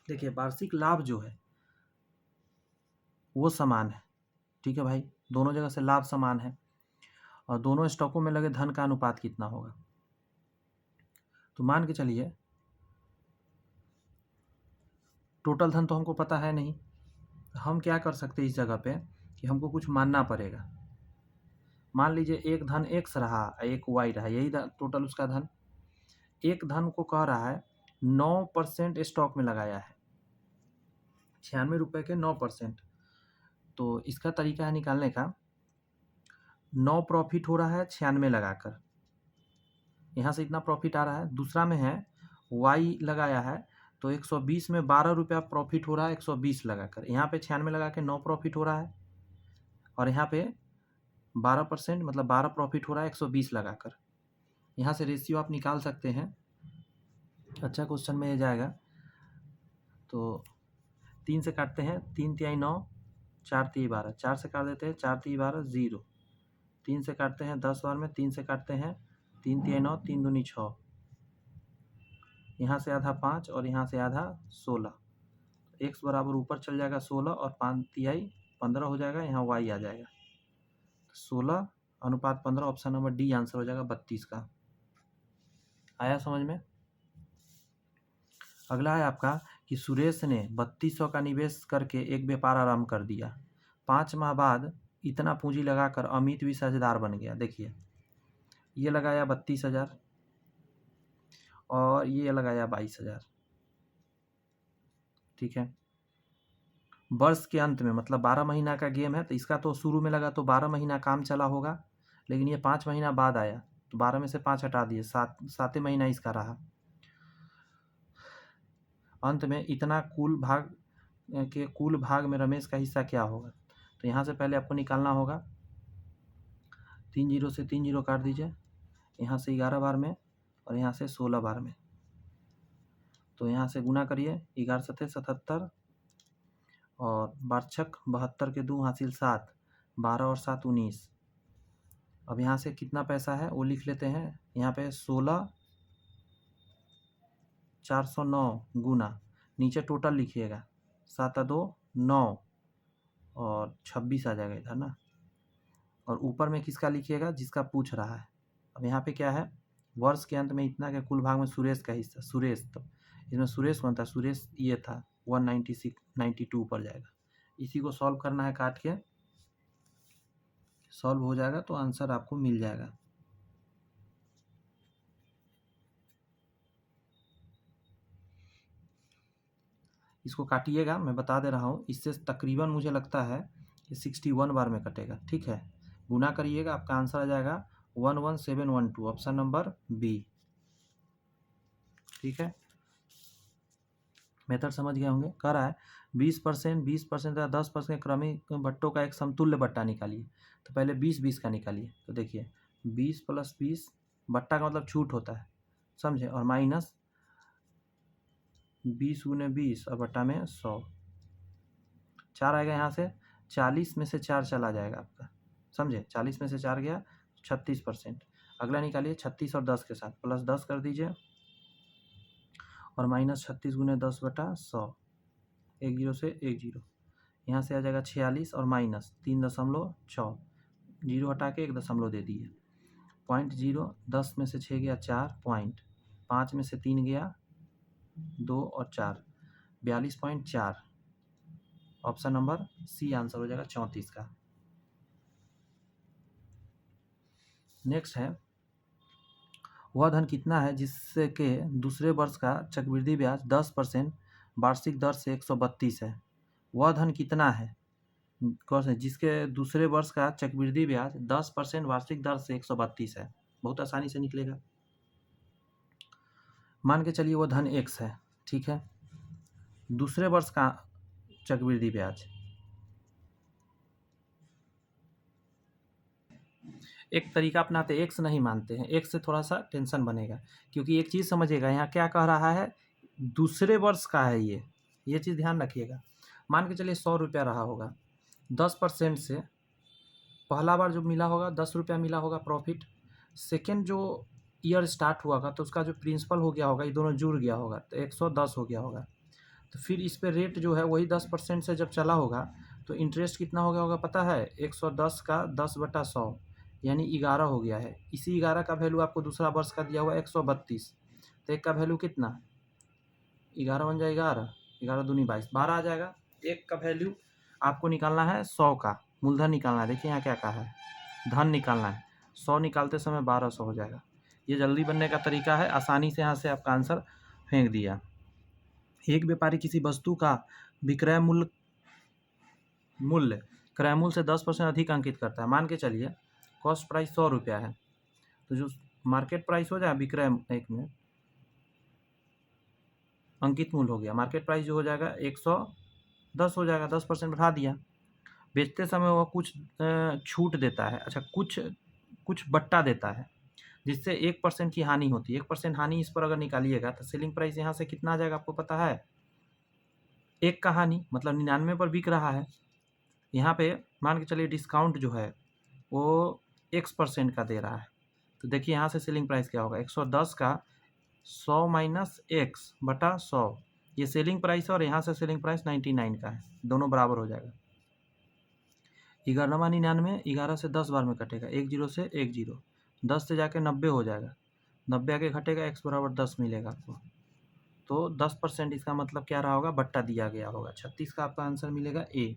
देखिए वार्षिक लाभ जो है वो समान है, ठीक है भाई, दोनों जगह से लाभ समान है, और दोनों स्टॉकों में लगे धन का अनुपात कितना होगा। तो मान के चलिए टोटल धन तो हमको पता है नहीं, हम क्या कर सकते हैं इस जगह पे कि हमको कुछ मानना पड़ेगा। मान लीजिए एक धन x रहा, एक y रहा, यही टोटल उसका धन। एक धन को कह रहा है 9% स्टॉक में लगाया है, 96 रुपये के 9%, तो इसका तरीका है निकालने का, 9 प्रॉफिट हो रहा है 96 लगाकर, यहाँ से इतना प्रॉफिट आ रहा है। दूसरा में है वाई लगाया है तो 120 में 12 रुपया प्रॉफिट हो रहा है 120 लगाकर। यहाँ पे 96 लगा के 9 प्रॉफिट हो रहा है और यहाँ पे 12% मतलब 12 प्रॉफिट हो रहा है 120 लगाकर। यहाँ से रेशियो आप निकाल सकते हैं। अच्छा क्वेश्चन में ये जाएगा तो 3 से काटते हैं, 3 तिहाई 9, 4 तिहाई 12, 4 से काट देते हैं, 4 तिहाई 12 0, 3 से काटते हैं 10 बार में, 3 से काटते हैं 3 तिहाई 9, 3 दूनी 6, यहाँ से आधा 5 और यहाँ से आधा 16, x बराबर ऊपर चल जाएगा 16 और 5 तिहाई 15 हो जाएगा, यहाँ y आ जाएगा 16 अनुपात 15, ऑप्शन नंबर डी आंसर हो जाएगा 32 का। आया समझ में? अगला है आपका कि सुरेश ने 3200 का निवेश करके एक व्यापार आरंभ कर दिया। 5 माह बाद इतना पूंजी लगाकर अमित भी साझेदार बन गया। देखिए ये लगाया 32,000 और ये लगाया 22,000, ठीक है। वर्ष के अंत में मतलब 12 महीना का गेम है तो इसका तो शुरू में लगा तो 12 महीना काम चला होगा, लेकिन ये 5 महीना बाद आया तो 12 में से 5 हटा दिए, 7वें महीना इसका रहा। अंत में इतना कुल भाग में रमेश का हिस्सा क्या होगा? तो यहाँ से पहले आपको निकालना होगा, 3 जीरो से 3 जीरो काट दीजिए, यहाँ से 11 बार में और यहाँ से 16 बार में, तो यहाँ से गुना करिए, 11 सत्ते 77 और 12 72 के 2 हासिल 7, 12 और 7 19। अब यहाँ से कितना पैसा है वो लिख लेते हैं, यहाँ पे 16 409 गुना, नीचे टोटल लिखिएगा 7 2 9 और 26 आ जाएगा इधर ना, और ऊपर में किसका लिखिएगा जिसका पूछ रहा है। अब यहाँ पे क्या है, वर्ष के अंत में इतना के कुल भाग में सुरेश का हिस्सा, सुरेश तो इसमें सुरेश कौन था, सुरेश ये था 196 92 पर जाएगा। इसी को सॉल्व करना है, काट के सॉल्व हो जाएगा तो आंसर आपको मिल जाएगा। इसको काटिएगा, मैं बता दे रहा हूँ, इससे तकरीबन मुझे लगता है कि 61 बार में कटेगा, ठीक है। गुना करिएगा, आपका आंसर आ जाएगा 11712, ऑप्शन नंबर बी, ठीक है। मेथड समझ गए होंगे। कह रहा है 20% 20% या 10% क्रमिक बट्टों का एक समतुल्य बट्टा निकालिए। तो पहले 20-20 का निकालिए, तो देखिए 20 + 20, बट्टा का मतलब छूट होता है, समझे, और माइनस 20 × 20 और बट्टा में 100, 4 आएगा यहाँ से, 40 में से 4 चला जाएगा आपका, समझे, 40 में से 4 गया 36%। अगला निकालिए 36 और 10 के साथ, प्लस 10 कर दीजिए और माइनस 36 × 10/100, 1 जीरो से 1 जीरो, यहाँ से आ जाएगा 46 और माइनस 3.6, जीरो हटा के 1 दशमलव दे दिए, 0.0, 10 में से 6 गया 4, पॉइंट 5 में से 3 गया 2 और 4, 42.4, ऑप्शन नंबर सी आंसर हो जाएगा 34 का। नेक्स्ट है, वह धन कितना है जिससे के दूसरे वर्ष का चक्रवृद्धि ब्याज 10% वार्षिक दर से 132 है। वह धन कितना है जिसके दूसरे वर्ष का चक्रवृद्धि ब्याज 10% वार्षिक दर से 132 है। बहुत आसानी से निकलेगा। मान के चलिए वो धन x है, ठीक है। दूसरे वर्ष का चक्रवृद्धि ब्याज, एक तरीका अपनाते, एक्स नहीं मानते हैं, एक्स से थोड़ा सा टेंशन बनेगा, क्योंकि एक चीज़ समझिएगा, यहाँ क्या कह रहा है, दूसरे वर्ष का है ये चीज़ ध्यान रखिएगा। मान के चलिए 100 रुपया रहा होगा, 10% से पहला बार जो मिला होगा 10 रुपया मिला होगा प्रॉफिट, सेकेंड जो ईयर स्टार्ट हुआ होगा तो उसका जो प्रिंसिपल हो गया होगा, ये दोनों जुड़ गया होगा तो 110 हो गया होगा। तो फिर इस पर रेट जो है वही 10% से जब चला होगा तो इंटरेस्ट कितना हो गया होगा पता है, 110 का 10/100 यानी 11 हो गया है। इसी 11 का वैल्यू आपको दूसरा वर्ष का दिया हुआ 132, तो एक का वैल्यू कितना, 11 बन जाएगा 11, 11 दूनी 22, 12 आ जाएगा। एक का वैल्यू आपको निकालना है 100 का मूलधन निकालना है। देखिए यहाँ क्या कहा है, धन निकालना है, 100 निकालते समय 1200 हो जाएगा। ये जल्दी बनने का तरीका है, आसानी से यहाँ से आपका आंसर फेंक दिया। एक व्यापारी किसी वस्तु का विक्रय मूल्य क्रय मूल्य से 10% अधिक अंकित करता है। मान के चलिए कॉस्ट प्राइस 100 रुपया है, तो जो मार्केट प्राइस हो जाए विक्रय, एक मिनट, अंकित मूल्य हो गया, मार्केट प्राइस जो हो जाएगा 110 हो जाएगा, 10% बढ़ा दिया। बेचते समय वो कुछ छूट देता है, अच्छा कुछ कुछ बट्टा देता है, जिससे 1% की हानि होती है। 1% हानि इस पर अगर निकालिएगा तो सेलिंग प्राइस यहाँ से कितना आ जाएगा आपको पता है? 1 का हानि, मतलब 99 पर बिक रहा है। यहाँ पे मान के चलिए डिस्काउंट जो है वो x% का दे रहा है, तो देखिए यहाँ से सेलिंग प्राइस क्या होगा, 110 का 100 माइनस एक्स बटा 100, ये सेलिंग प्राइस है और यहाँ से सेलिंग प्राइस 99 का है, दोनों बराबर हो जाएगा। 11 99, 11 से 10 बार में कटेगा, 10 से 10, 10 से जाके 90 हो जाएगा, 90 आगे घटेगा, x बराबर 10 मिलेगा आपको, तो 10% इसका मतलब क्या रहा होगा, बट्टा दिया गया होगा। 36 का आपका आंसर मिलेगा ए।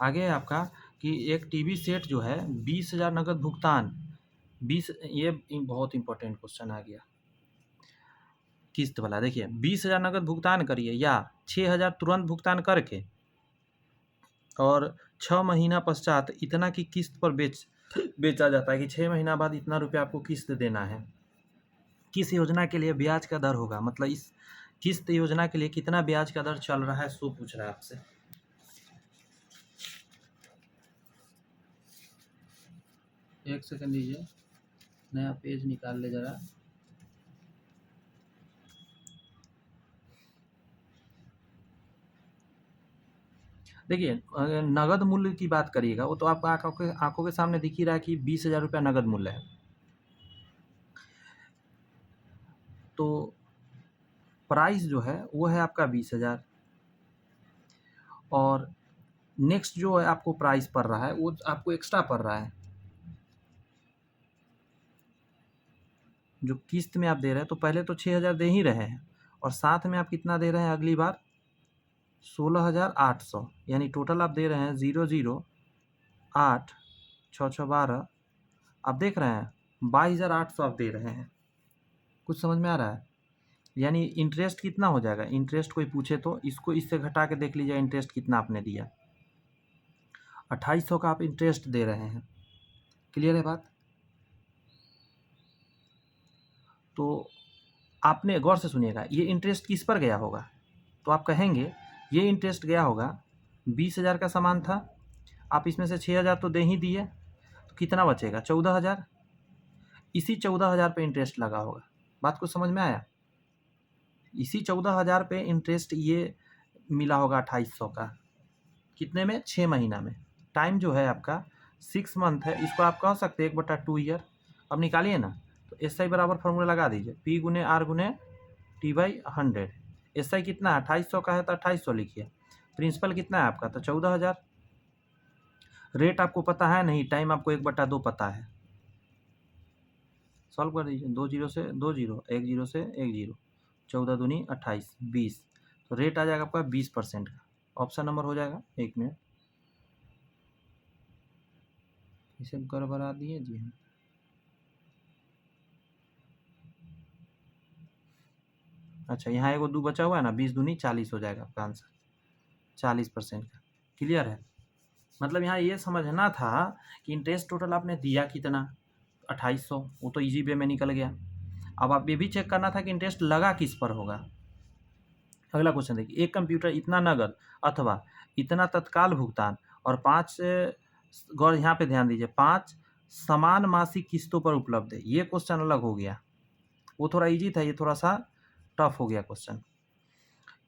आगे है आपका कि एक टीवी सेट जो है 20,000 नगद भुगतान, 20, ये बहुत इंपॉर्टेंट क्वेश्चन आ गया किस्त वाला। देखिए 20,000 नगद भुगतान करिए या 6,000 तुरंत भुगतान करके और 6 महीना पश्चात इतना की किस्त पर बेचा जाता है कि 6 महीना बाद इतना रुपया आपको किस्त देना है। किस योजना के लिए ब्याज का दर होगा, मतलब इस किस्त योजना के लिए कितना ब्याज का दर चल रहा है, सो पूछ रहा है आपसे। एक सेकंड दीजिए, नया पेज निकाल ले जरा। देखिए नगद मूल्य की बात करिएगा, वो तो आपको आंखों के सामने दिख ही रहा है कि 20,000 रुपया नगद मूल्य है। तो प्राइस जो है वो है आपका 20,000, और नेक्स्ट जो है आपको प्राइस पड़ रहा है वो आपको एक्स्ट्रा पड़ रहा है, जो किस्त में आप दे रहे हैं। तो पहले तो 6,000 दे ही रहे हैं, और साथ में आप कितना दे रहे हैं अगली बार, 16,800, यानी टोटल आप दे रहे हैं 008 6 6 12, आप देख रहे हैं 22,800 आप दे रहे हैं। कुछ समझ में आ रहा है? यानी इंटरेस्ट कितना हो जाएगा, इंटरेस्ट कोई पूछे तो इसको इससे घटा के देख लीजिए इंटरेस्ट कितना आपने दिया, 2,800 का आप इंटरेस्ट दे रहे हैं। क्लियर है बात? तो आपने गौर से सुनिएगा, ये इंटरेस्ट किस पर गया होगा, तो आप कहेंगे ये इंटरेस्ट गया होगा 20,000 का सामान था, आप इसमें से 6,000 तो दे ही दिए, तो कितना बचेगा, 14,000। इसी 14,000 पे इंटरेस्ट लगा होगा। बात को समझ में आया? इसी 14,000 पे इंटरेस्ट ये मिला होगा 2,800 का, कितने में, 6 महीना में। टाइम जो है आपका 6 मंथ है, इसको आप कह सकते हैं 1/2 ईयर। अब निकालिए ना, तो एस आई बराबर फॉर्मूला लगा दीजिए, पी गुने आर गुने टी बाई 100। एस आई कितना है, 2,800 का है तो 2,800 लिखिए। प्रिंसिपल कितना है आपका, तो 14,000। रेट आपको पता है नहीं, टाइम आपको 1/2 पता है। सॉल्व कर दीजिए, 2 0 से 2 0, 1 0 से 1 0, 14 दूनी 28, 20, तो रेट आ जाएगा आपका 20% का। ऑप्शन नंबर हो जाएगा, 1 मिनट, इसे गड़बड़ा दिए जी हाँ। अच्छा यहाँ एगो 2 बचा हुआ है ना, 20 दूनी 40 हो जाएगा आपका आंसर, 40% का। क्लियर है? मतलब यहाँ ये समझना था कि इंटरेस्ट टोटल आपने दिया कितना, 2,800, वो तो इजी वे में निकल गया। अब आप ये भी चेक करना था कि इंटरेस्ट लगा किस पर होगा। अगला क्वेश्चन देखिए, एक कंप्यूटर इतना नगद अथवा इतना तत्काल भुगतान और 5, गौर यहाँ पे ध्यान दीजिए, 5 समान मासिक किस्तों पर उपलब्ध है। ये क्वेश्चन अलग हो गया, वो थोड़ा इजी था, ये थोड़ा सा टफ हो गया क्वेश्चन।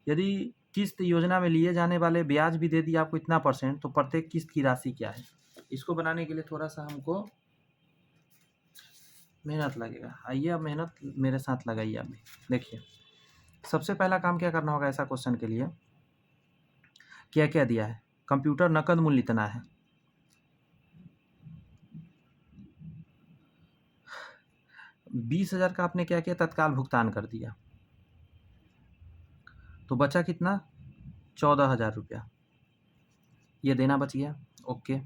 यदि किस्त योजना में लिए जाने वाले ब्याज भी दे दिया आपको इतना %, तो प्रत्येक किस्त की राशि क्या है। इसको बनाने के लिए थोड़ा सा हमको मेहनत लगेगा। आइए अब मेहनत मेरे साथ लगाइए आप भी। देखिए सबसे पहला काम क्या करना होगा ऐसा क्वेश्चन के लिए, क्या क्या दिया है, कंप्यूटर नकद मूल्य इतना है, 20,000 का आपने क्या किया, तत्काल भुगतान कर दिया, तो बचा कितना, 14,000 रुपया, ये देना बच गया। ओके,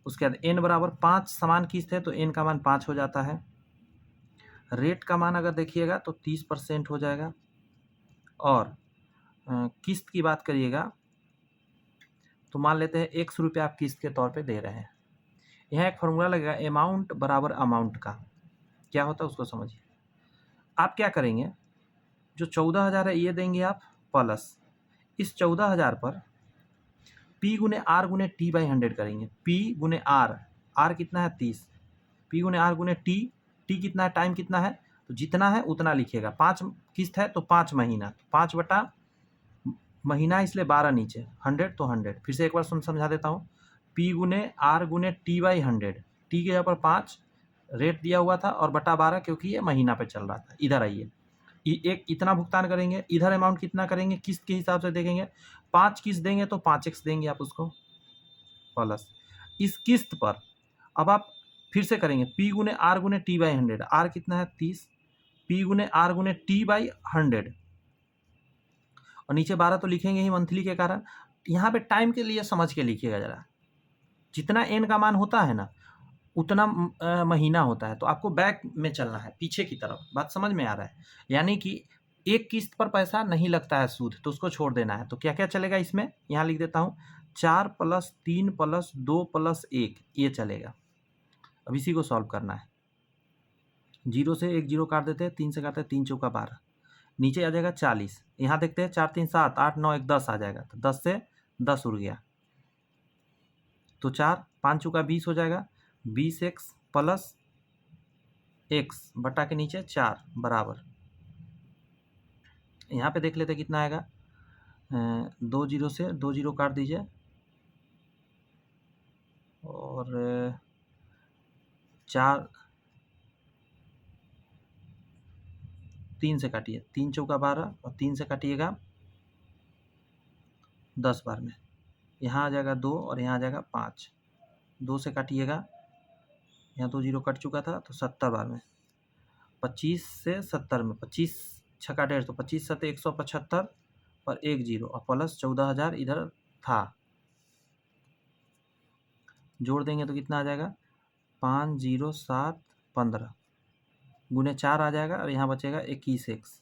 उसके बाद n बराबर 5 समान किस्त है तो n का मान 5 हो जाता है। रेट का मान अगर देखिएगा तो 30% हो जाएगा, और किस्त की बात करिएगा तो मान लेते हैं 100 रुपया आप किस्त के तौर पे दे रहे हैं। यहाँ एक फॉर्मूला लगेगा अमाउंट बराबर अमाउंट का, क्या होता है उसको समझिए। आप क्या करेंगे, जो 14,000 है ये देंगे आप, प्लस इस 14,000 पर P गुने R गुने T बाई 100 करेंगे। P गुने R कितना है 30, P गुने R गुने T कितना है, टाइम कितना है, तो जितना है उतना लिखिएगा। 5 किस्त है तो 5 महीना, 5 बटा महीना इसलिए 12 नीचे, 100 तो 100। फिर से एक बार समझा देता हूँ, P गुने R गुने T बाई 100, T के यहाँ पर 5 रेट दिया हुआ था और बटा 12 क्योंकि ये महीना पे चल रहा था। इधर आइए, एक इतना भुगतान करेंगे, इधर अमाउंट कितना करेंगे, किस्त के हिसाब से देखेंगे। 5 किस्त देंगे तो 5x देंगे आप उसको, प्लस इस किस्त पर अब आप फिर से करेंगे P गुने R गुने T बाई 100, R कितना है 30, P गुने R गुने T बाई 100 और नीचे 12 तो लिखेंगे ही मंथली के कारण। यहाँ पे टाइम के लिए समझ के लिखिएगा जरा, जितना n का मान होता है ना उतना महीना होता है, तो आपको बैक में चलना है, पीछे की तरफ। बात समझ में आ रहा है, यानी कि एक किस्त पर पैसा नहीं लगता है सूद, तो उसको छोड़ देना है। तो क्या क्या चलेगा इसमें, यहाँ लिख देता हूँ, 4 + 3 + 2 + 1 ये चलेगा। अब इसी को सॉल्व करना है। 0 से 1 0 काट देते हैं, 3 से काटते हैं, 3 चौका 12, नीचे आ जाएगा 40। यहाँ देखते हैं 4 3 7 8 9 1 10 आ जाएगा, तो 10 से 10 उड़ गया, तो 4 5 चौका 20 हो जाएगा, 20x + x बटा के नीचे 4 बराबर, यहाँ पे देख लेते कितना आएगा। 2 0 से 2 0 काट दीजिए और 4 3 से काटिए, 3 चौका 12 और 3 से काटिएगा 10 बार में, यहाँ आ जाएगा 2 और यहाँ आ जाएगा 5, 2 से काटिएगा, यहाँ 2 0 कट चुका था तो 70 बार में, 25 से 70 में, 25 छक्का 1.5 तो 25 7 175 और 1 0 और प्लस 14,000 इधर था, जोड़ देंगे तो कितना आ जाएगा, 5 0 7 15 गुने 4 आ जाएगा और यहाँ बचेगा 21x।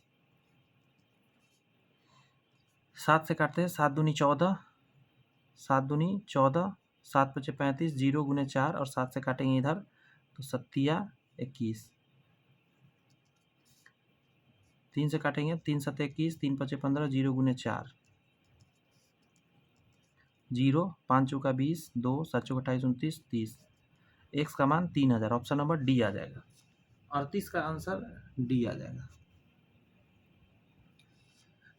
7 से काटते हैं, 7 दूनी 14, 7 दूनी 14, 7 × 5 = 35, 0 गुने 4 और 7 से काटेंगे इधर तो 7 × 21, 3 से काटेंगे, 3 × 7 = 21, 3 × 5 = 15, 0 गुने 4, 0 5 चौका 20, 2 7 चौका 28 29 30, x का मान 3000, ऑप्शन नंबर डी आ जाएगा। 38 का आंसर डी आ जाएगा।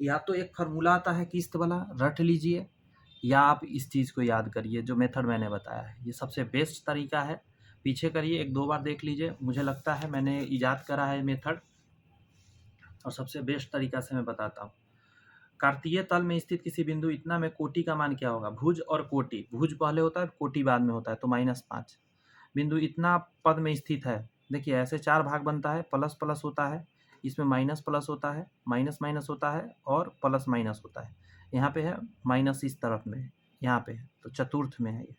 या तो एक फार्मूला आता है किस्त वाला, रट लीजिए, या आप इस चीज़ को याद करिए जो मेथड मैंने बताया है, ये सबसे बेस्ट तरीका है। पीछे करिए, 1 2 बार देख लीजिए, मुझे लगता है मैंने ईजाद करा है मेथड और सबसे बेस्ट तरीका से मैं बताता हूँ। कार्तीय तल में स्थित किसी बिंदु इतना में कोटि का मान क्या होगा, भुज और कोटि, भुज पहले होता है कोटि बाद में होता है, तो -5। बिंदु इतना पद में स्थित है, देखिए ऐसे 4 भाग बनता है, प्लस प्लस होता है, इसमें माइनस प्लस होता है, माइनस माइनस होता है और प्लस माइनस होता है। यहाँ पे है माइनस इस तरफ में, यहाँ पे है तो चतुर्थ में है ये,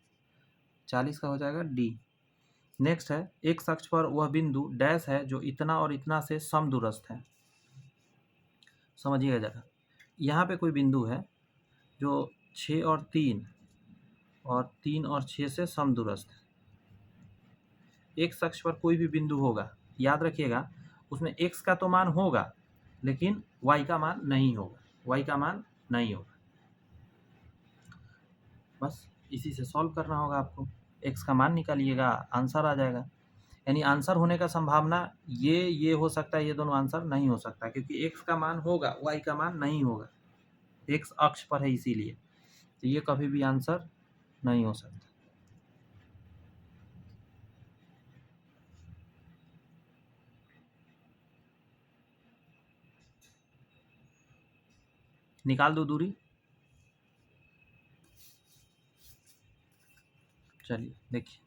40 का हो जाएगा डी। नेक्स्ट है, एक अक्ष पर वह बिंदु डैश है जो इतना और इतना से समदूरस्थ है। समझिएगा जरा, यहाँ पे कोई बिंदु है जो 6 और 3 और 3 और 6 से समदूरस्थ है। एक अक्ष पर कोई भी बिंदु होगा, याद रखिएगा, उसमें x का तो मान होगा लेकिन y का मान नहीं होगा, y का मान नहीं होगा। बस इसी से सॉल्व करना होगा आपको, x का मान निकालिएगा, आंसर आ जाएगा। यानी आंसर होने का संभावना ये हो सकता है, ये दोनों आंसर नहीं हो सकता क्योंकि x का मान होगा, y का मान नहीं होगा, x अक्ष पर है इसीलिए, तो ये कभी भी आंसर नहीं हो सकता। निकाल दो दूरी, चलिए देखिए,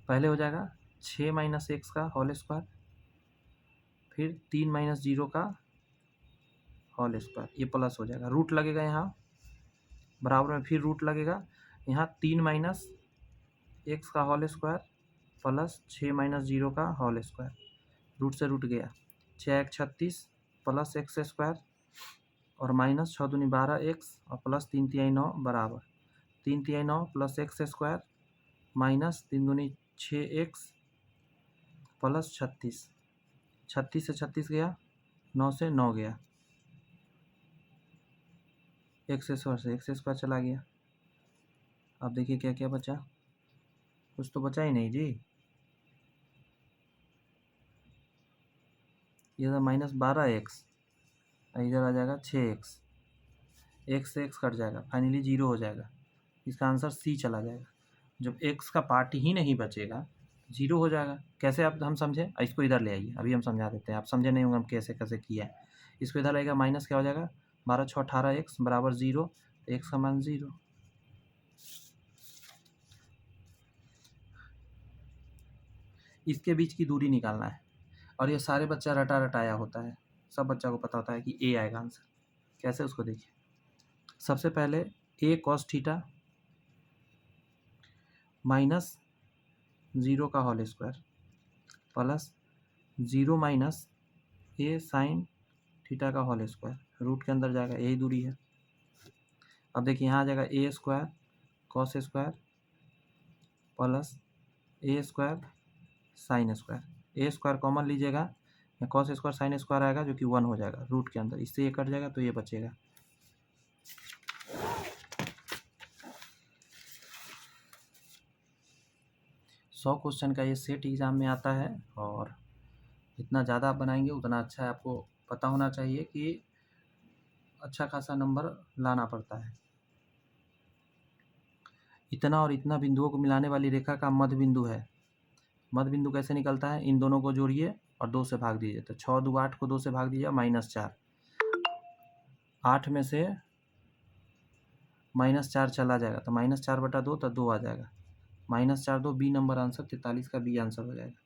पहले हो जाएगा 6 - x का होल स्क्वायर, फिर 3 - 0 का होल स्क्वायर, ये प्लस हो जाएगा, रूट लगेगा यहाँ बराबर में, फिर रूट लगेगा यहाँ 3 - x का होल स्क्वायर प्लस 6 - 0 का होल स्क्वायर, रूट से रूट गया, 6 1 36 प्लस x स्क्वायर और माइनस 6 दूनी 12x और प्लस 3 तिहाई 9 बराबर 3 तिहाई 9 प्लस x स्क्वायर माइनस 3 दूनी 6x प्लस 36। 36 से 36 गया, 9 से 9 गया, एक्स स्क्वायर से एक्स स्क्वायर चला गया। अब देखिए क्या क्या बचा, कुछ तो बचा ही नहीं जी। ये था -12x, इधर आ जाएगा 6x, एक्स से एक्स कट जाएगा, फाइनली 0 हो जाएगा। इसका आंसर सी चला जाएगा। जब एक्स का पार्ट ही नहीं बचेगा 0 हो जाएगा। कैसे आप हम समझे, इसको इधर ले आइए, अभी हम समझा देते हैं, आप समझे नहीं होंगे हम कैसे कैसे किया है। इसको इधर आएगा, माइनस क्या हो जाएगा, 12 6 18x बराबर 0, एक्स का मान 0। इसके बीच की दूरी निकालना है, और ये सारे बच्चा रटा रटाया होता है, सब बच्चा को पता होता है कि ए आएगा आंसर। कैसे, उसको देखिए। सबसे पहले ए कॉस थीटा माइनस 0 का होल स्क्वायर प्लस 0 माइनस ए साइन थीटा का होल स्क्वायर, रूट के अंदर जाएगा, यही दूरी है। अब देखिए यहाँ आ जाएगा ए स्क्वायर कॉस स्क्वायर प्लस ए स्क्वायर साइन स्क्वायर। ए स्क्वायर कॉमन लीजिएगा, या कॉस स्क्वायर साइन स्क्वायर आएगा जो कि 1 हो जाएगा रूट के अंदर, इससे ये कट जाएगा तो ये बचेगा। सौ क्वेश्चन का ये सेट एग्ज़ाम में आता है, और जितना ज़्यादा आप बनाएंगे उतना अच्छा है। आपको पता होना चाहिए कि अच्छा खासा नंबर लाना पड़ता है। इतना और इतना बिंदुओं को मिलाने वाली रेखा का मध्य बिंदु है। मध्य बिंदु कैसे निकलता है, इन दोनों को जोड़िए और 2 से भाग दीजिए, तो 6 2 8 को 2 से भाग दीजिए, -4। 8 में से -4 चला जाएगा तो -4/2 तो 2 आ जाएगा, -4 2 बी नंबर आंसर, 43 का बी आंसर हो जाएगा।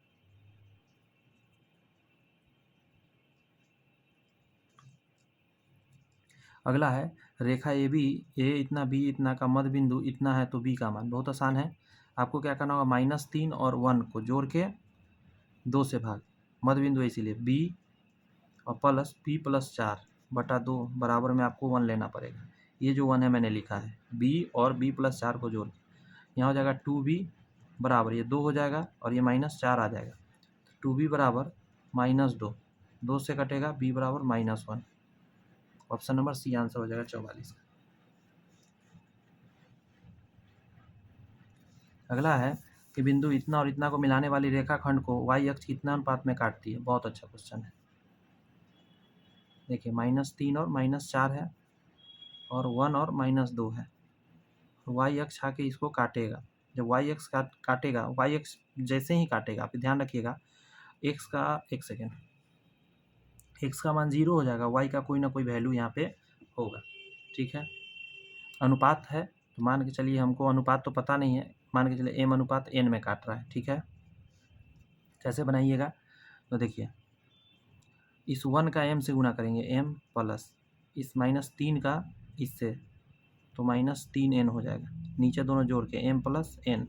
अगला है रेखा ए बी, ए इतना बी इतना का मध्य बिंदु इतना है तो बी का मान। बहुत आसान है, आपको क्या करना होगा, -3 और 1 को जोड़ के 2 से भाग, मध्य बिंदु है इसीलिए बी, और प्लस बी प्लस 4/2 बराबर में आपको 1 लेना पड़ेगा। ये जो 1 है मैंने लिखा है, बी और बी प्लस 4 को जोड़ के यहाँ हो जाएगा 2b बराबर, ये 2 हो जाएगा और ये -4 आ जाएगा, 2b बराबर -2, 2 से कटेगा b बराबर -1। ऑप्शन नंबर सी आंसर हो जाएगा 44 का। अगला है कि बिंदु इतना और इतना को मिलाने वाली रेखाखंड को y अक्ष कितना अनुपात में काटती है। बहुत अच्छा क्वेश्चन है। देखिए -3 और -4 है, और 1 और -2 है, y अक्ष आके इसको काटेगा। जब y अक्ष काटेगा, y अक्ष जैसे ही काटेगा, आप ध्यान रखिएगा, x का, एक सेकेंड, x का मान 0 हो जाएगा, y का कोई ना कोई वैल्यू यहाँ पे होगा। ठीक है, अनुपात है तो मान के चलिए, हमको अनुपात तो पता नहीं है, मान के चलिए m अनुपात n में काट रहा है। ठीक है, कैसे बनाइएगा, तो देखिए इस 1 का m से गुना करेंगे, m प्लस इस -3 का इससे, तो -3n हो जाएगा, नीचे दोनों जोड़ के m प्लस n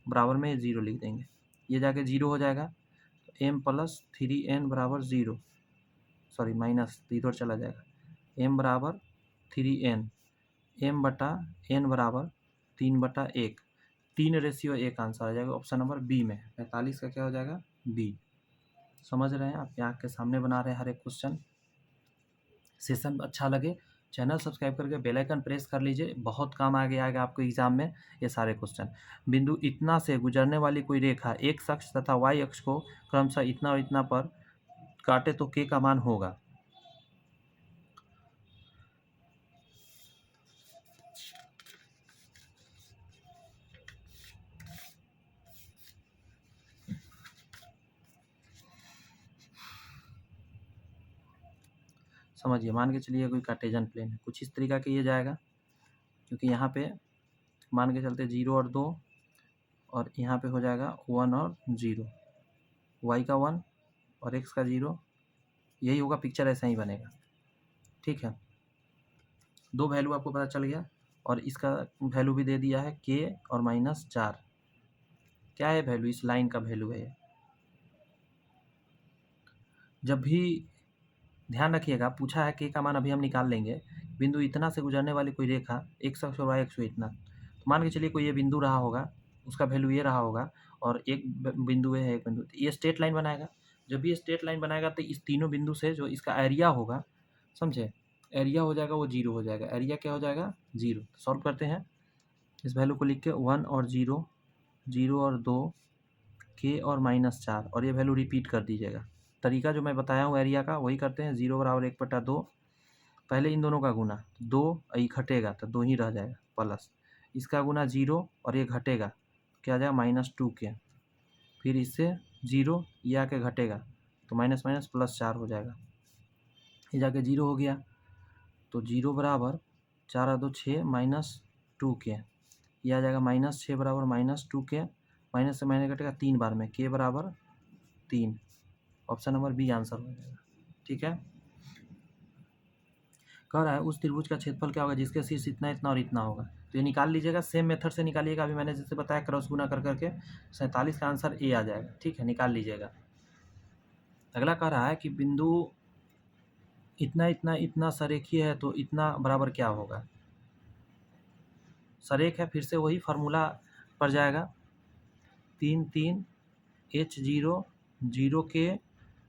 बराबर में 0 लिख देंगे, ये जाके 0 हो जाएगा, तो m प्लस 3n बराबर 0, सॉरी माइनस इधर चला जाएगा, m बराबर 3n, m बटा n बराबर 3/1, 3:1 आंसर आ जाएगा। ऑप्शन नंबर बी में 45 का क्या हो जाएगा, बी। समझ रहे हैं, आपके आँख के सामने बना रहे हैं हर एक क्वेश्चन। सेशन अच्छा लगे चैनल सब्सक्राइब करके बेल आइकन प्रेस कर लीजिए, बहुत काम आगे आएगा आपको एग्जाम में ये सारे क्वेश्चन। बिंदु इतना से गुजरने वाली कोई रेखा एक्स अक्ष तथा वाई अक्ष को क्रमशः इतना और इतना पर काटे तो के का मान होगा। समझिए, मान के चलिए कोई कार्टेजन प्लेन है, कुछ इस तरीका के ये जाएगा, क्योंकि यहाँ पे मान के चलते 0 और 2, और यहाँ पे हो जाएगा 1 और 0, वाई का 1 और एक्स का 0, यही होगा, पिक्चर ऐसा ही बनेगा। ठीक है, दो वैल्यू आपको पता चल गया, और इसका वैल्यू भी दे दिया है के और -4। क्या है वैल्यू, इस लाइन का वैल्यू है ये। जब भी ध्यान रखिएगा, पूछा है के का मान अभी हम निकाल लेंगे, बिंदु इतना से गुजरने वाली कोई रेखा एक्स अक्ष और वाई अक्ष इतना, तो मान के चलिए कोई ये बिंदु रहा होगा, उसका वैल्यू ये रहा होगा, और एक बिंदु है, एक बिंदु, ये स्ट्रेट लाइन बनाएगा। जब भी ये स्ट्रेट लाइन बनाएगा तो इस तीनों बिंदु से जो इसका एरिया होगा, समझे, एरिया हो जाएगा वो 0 हो जाएगा। एरिया क्या हो जाएगा? 0। सॉल्व करते हैं, इस वैल्यू को लिख के 1 और 0, 0 और 2, k और -4, और ये वैल्यू रिपीट कर दीजिएगा। तरीका जो मैं बताया हूँ एरिया का वही करते हैं। 0 बराबर 1/2, पहले इन दोनों का गुना, 2 ये घटेगा तो 2 ही रह जाएगा, प्लस इसका गुना 0 और ये घटेगा तो क्या आ जाएगा -2k, फिर इससे 0 ये आके घटेगा तो माइनस माइनस +4 हो जाएगा, ये जाके 0 हो गया। तो 0 बराबर 4 और 2 6 -2k, ये आ जाएगा -6 बराबर -2k, माइनस से माइनस घटेगा 3 बार में, k बराबर 3। ऑप्शन नंबर बी आंसर हो जाएगा। ठीक है, कह रहा है उस त्रिभुज का क्षेत्रफल क्या होगा जिसके शीर्ष इतना इतना और इतना होगा। तो ये निकाल लीजिएगा, सेम मेथड से निकालिएगा। अभी मैंने जैसे बताया क्रॉस गुना कर करके 47 का आंसर ए आ जाएगा। ठीक है, निकाल लीजिएगा। अगला कह रहा है कि बिंदु इतना इतना इतना सरेखीय है तो इतना बराबर क्या होगा। सरेख है, फिर से वही फार्मूला पर जाएगा, 3 3 H0 0k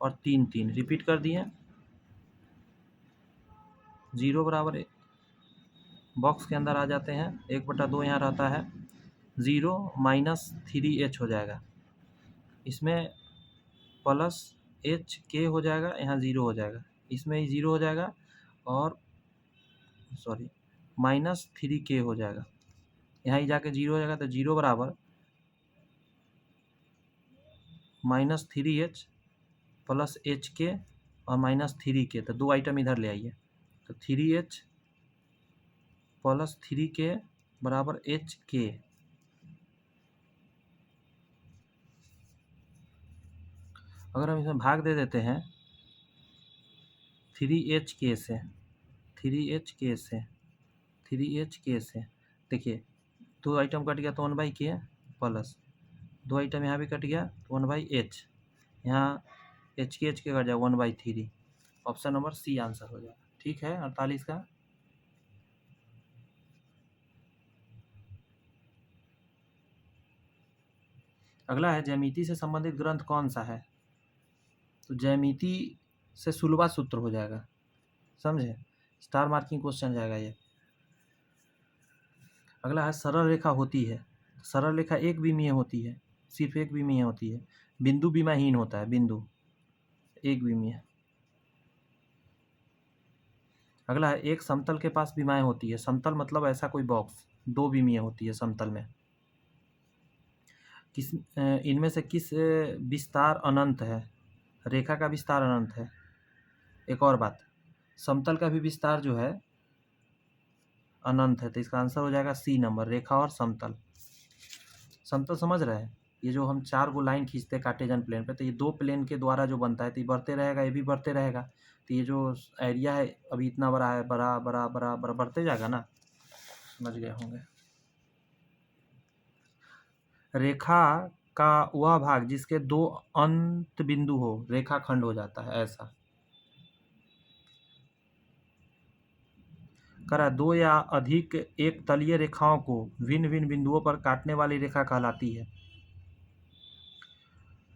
और 3 3 रिपीट कर दिए। 0 बराबर बॉक्स के अंदर आ जाते हैं, 1/2 यहाँ रहता है, 0 -3h हो जाएगा, इसमें प्लस HK हो जाएगा, यहाँ 0 हो जाएगा, इसमें ही 0 हो जाएगा, और सॉरी -3k हो जाएगा, यहाँ ही जाके 0 हो जाएगा। तो 0 बराबर -3h प्लस HK और -3k, तो 2 आइटम इधर ले आइए, तो 3h प्लस 3k बराबर HK। अगर हम इसमें भाग दे देते हैं 3HK से, 3HK से, 3HK से, देखिए 2 आइटम कट गया तो 1/k प्लस 2 आइटम यहाँ भी कट गया तो 1/h, यहाँ HK कट जाएगा 1/3। ऑप्शन नंबर सी आंसर हो जाएगा। ठीक है, 48 का। अगला है ज्यामिति से संबंधित ग्रंथ कौन सा है। तो ज्यामिति से सुलभा सूत्र हो जाएगा, समझे, स्टार मार्किंग क्वेश्चन जाएगा ये। अगला है सरल रेखा होती है। सरल रेखा एक विमीय होती है, सिर्फ एक विमीय होती है। बिंदु विमाहीन होता है, बिंदु एक विमीय। अगला है एक समतल के पास विमाएं होती है। समतल मतलब ऐसा कोई बॉक्स, 2 विमीय होती है समतल में। किस इनमें से किस विस्तार अनंत है। रेखा का विस्तार अनंत है। एक और बात, समतल का भी विस्तार जो है अनंत है, तो इसका आंसर हो जाएगा सी नंबर, रेखा और समतल। समतल समझ रहे हैं, ये जो हम 4 गो लाइन खींचते हैं कार्टेजन प्लेन पे, तो ये 2 प्लेन के द्वारा जो बनता है, तो ये बढ़ते रहेगा, ये भी बढ़ते रहेगा, तो ये जो एरिया है अभी इतना बड़ा है, बड़ा बड़ा बड़ा बड़ा बढ़ते जाएगा ना, समझ गए होंगे। रेखा का वह भाग जिसके 2 अंत बिंदु हो रेखाखंड हो जाता है, ऐसा। करा 2 या अधिक एक तलीय रेखाओं को भिन्न भिन्न बिंदुओं पर काटने वाली रेखा कहलाती है।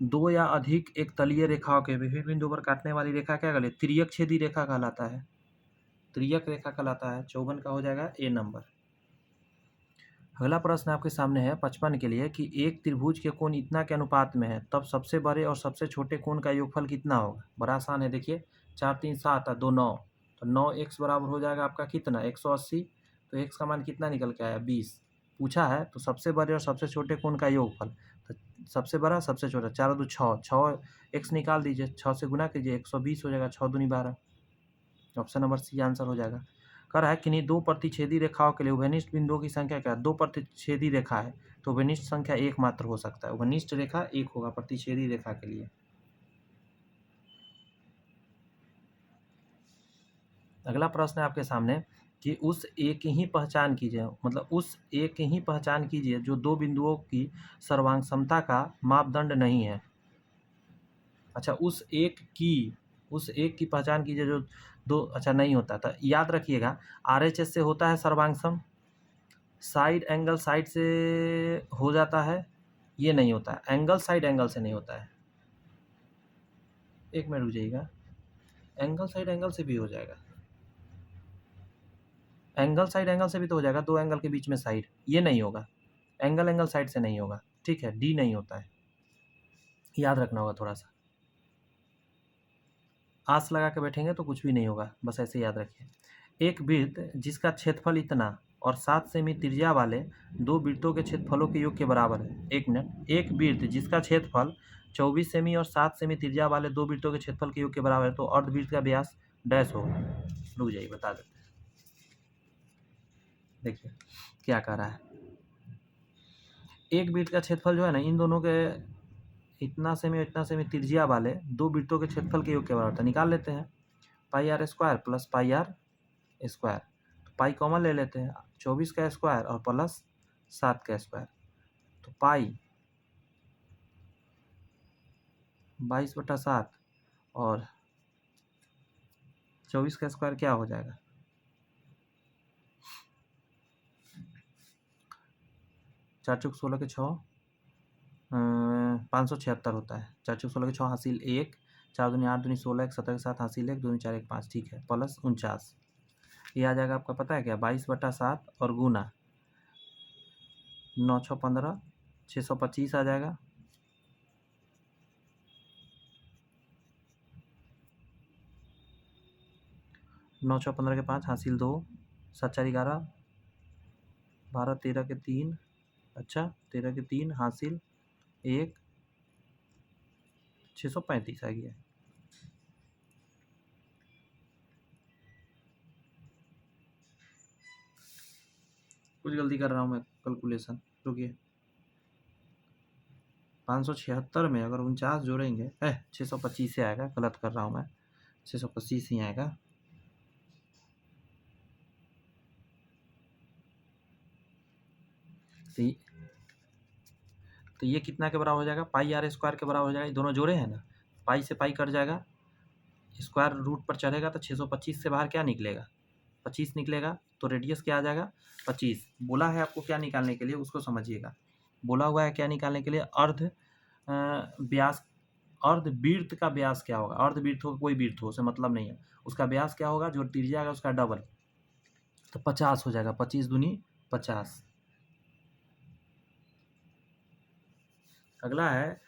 2 या अधिक एक तलीय रेखाओं के विभिन्न बिंदुओं पर काटने वाली रेखा क्या कहलाती है? त्रियक छेदी रेखा कहलाता है, त्रियक रेखा कहलाता है। 54 का हो जाएगा ए नंबर। अगला प्रश्न आपके सामने है 55 के लिए कि एक त्रिभुज के कोण इतना के अनुपात में है, तब सबसे बड़े और सबसे छोटे कोण का योगफल कितना होगा। बड़ा आसान है, देखिए 4 3 7 और 2 9, तो 9x बराबर हो जाएगा आपका कितना 180, तो x का मान कितना निकल के आया 20। पूछा है तो सबसे बड़े और सबसे छोटे कोण का योगफल, तो सबसे बड़ा सबसे छोटा, 4 और 2 6, 6x निकाल दीजिए, 6 से गुना कीजिए, 120 हो जाएगा, 6 दूनी 12। ऑप्शन नंबर सी आंसर हो जाएगा। कह रहा है किन्हीं 2 प्रतिच्छेदी रेखाओं के लिए उभयनिष्ठ बिंदुओं की संख्या क्या है। 2 प्रतिच्छेदी रेखा है तो उभयनिष्ठ संख्या 1 मात्र हो सकता है, उभयनिष्ठ रेखा 1 होगा प्रतिच्छेदी रेखा के लिए। अगला प्रश्न है आपके सामने कि उस एक ही पहचान कीजिए, मतलब उस एक ही पहचान कीजिए जो 2 बिंदुओं की सर्वांग समता का मापदंड नहीं है। अच्छा, उस एक की पहचान कीजिए जो 2 अच्छा नहीं होता था। याद रखिएगा RHS से होता है सर्वांग सम, साइड एंगल साइड से हो जाता है, ये नहीं होता है। एंगल साइड एंगल से नहीं होता है। एक मिनट रुक जाइएगा, एंगल साइड एंगल से भी हो जाएगा, एंगल साइड एंगल से भी तो हो जाएगा, दो एंगल के बीच में साइड, ये नहीं होगा। एंगल एंगल साइड से नहीं होगा, ठीक है, डी नहीं होता है, याद रखना होगा थोड़ा सा। आस लगा के बैठेंगे तो कुछ भी नहीं होगा, बस ऐसे याद रखिए। एक वृत्त जिसका क्षेत्रफल इतना और 7 सेमी त्रिज्या वाले दो वृत्तों के क्षेत्रफलों के योग के बराबर है। एक मिनट, एक वृत्त जिसका क्षेत्रफल 24 सेमी और 7 सेमी त्रिज्या वाले दो वृत्तों के क्षेत्रफल के योग के बराबर है, तो अर्धवृत्त का व्यास डैश होगा। रुक जाइए, बता देते हैं। देखिए क्या कह रहा है, एक वृत्त का क्षेत्रफल जो है ना, इन दोनों के इतना सेमी और इतना सेमी त्रिज्या वाले दो वृत्तों के क्षेत्रफल के योग के बराबर था। निकाल लेते हैं, pi r square plus pi r square, तो पाई कॉमन ले लेते हैं, 24 का स्क्वायर और प्लस 7 का स्क्वायर, तो पाई 22/7 और 24 का स्क्वायर क्या हो जाएगा, 4 चौक 16 के 6, 576 होता है। 4 चौक 16 के 6 हासिल 1, 4 दूनी 8 दूनी 16, 1 17 के 7 हासिल 1, 2 4 1 5, ठीक है, प्लस 49, ये आ जाएगा आपका, पता है क्या, 22/7 और गुना 9 6 15, 625 आ जाएगा। नौ 6 15 के 5 हासिल 2, 7 4 11, 12 13 के 3, अच्छा 13 के 3 हासिल 1, 635 आ गया। कुछ गलती कर रहा हूँ मैं, कैलकुलेशन, रुकिए। 576 में अगर 49 जोड़ेंगे 625 से आएगा, गलत कर रहा हूँ मैं, 625 ही आएगा। तो ये कितना के बराबर हो जाएगा, पाई आर स्क्वायर के बराबर हो जाएगा। ये दोनों जोड़े हैं ना, पाई से पाई कट जाएगा, स्क्वायर रूट पर चढ़ेगा तो 625 से बाहर क्या निकलेगा, 25 निकलेगा, तो रेडियस क्या आ जाएगा, 25। बोला है आपको क्या निकालने के लिए, उसको समझिएगा। बोला हुआ है क्या निकालने के लिए, व्यास, अर्धवृत्त का व्यास क्या होगा। अर्धवृत्त हो कोई वृत्त हो, उसे मतलब नहीं है, उसका व्यास क्या होगा, जो त्रिज्या है उसका डबल, तो 50 हो जाएगा, 25 दूनी 50। अगला है,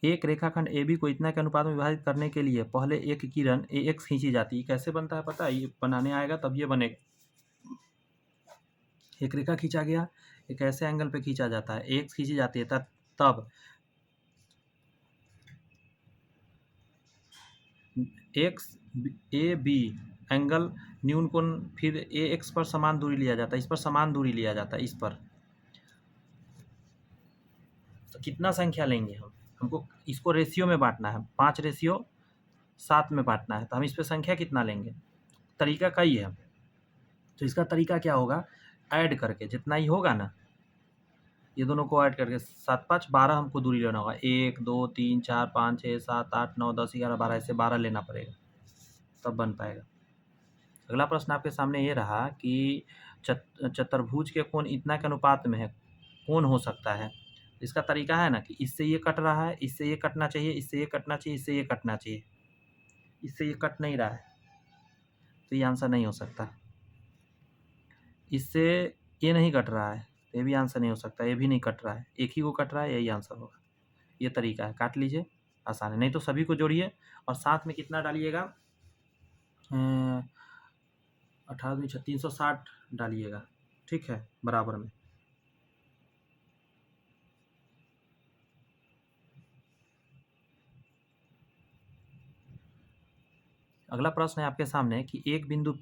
एक रेखाखंड AB को इतना के अनुपात में विभाजित करने के लिए पहले एक किरण AX खींची जाती है। कैसे बनता है पता है, ये बनाने आएगा तब ये बनेगा। एक रेखा खींचा गया, एक ऐसे एंगल पे खींचा जाता है, AX खींची जाती है, तब एक्स AB एंगल न्यून कोण, फिर AX पर समान दूरी लिया जाता है, इस पर समान दूरी लिया जाता है, इस पर। तो कितना संख्या लेंगे हम, हमको इसको रेशियो में बांटना है, 5:7 में बांटना है, तो हम इस पर संख्या कितना लेंगे, तरीका कई है। तो इसका तरीका क्या होगा, ऐड करके जितना ही होगा ना, ये दोनों को ऐड करके 7 5 12 हमको दूरी लेना होगा, 1 2 3 4 5 6 7 8 9 10 11 12, ऐसे 12 लेना पड़ेगा, तब बन पाएगा। अगला प्रश्न आपके सामने ये रहा कि चतुर्भुज के कोण इतना के अनुपात में है, कौन हो सकता है। इसका तरीका है ना कि इससे ये कट रहा है, इससे ये कटना चाहिए, इससे ये कटना चाहिए, इससे ये कटना चाहिए, इससे ये कट नहीं रहा है, तो ये आंसर नहीं हो सकता। इससे ये नहीं कट रहा है, तो ये भी आंसर नहीं हो सकता, ये भी नहीं कट रहा है, एक ही को कट रहा है, यही आंसर होगा। ये तरीका है, काट लीजिए, आसान है। नहीं तो सभी को जोड़िए और साथ में कितना डालिएगा, 18 360 डालिएगा, ठीक है, बराबर में। अगला प्रश्न है आपके सामने कि एक बिंदु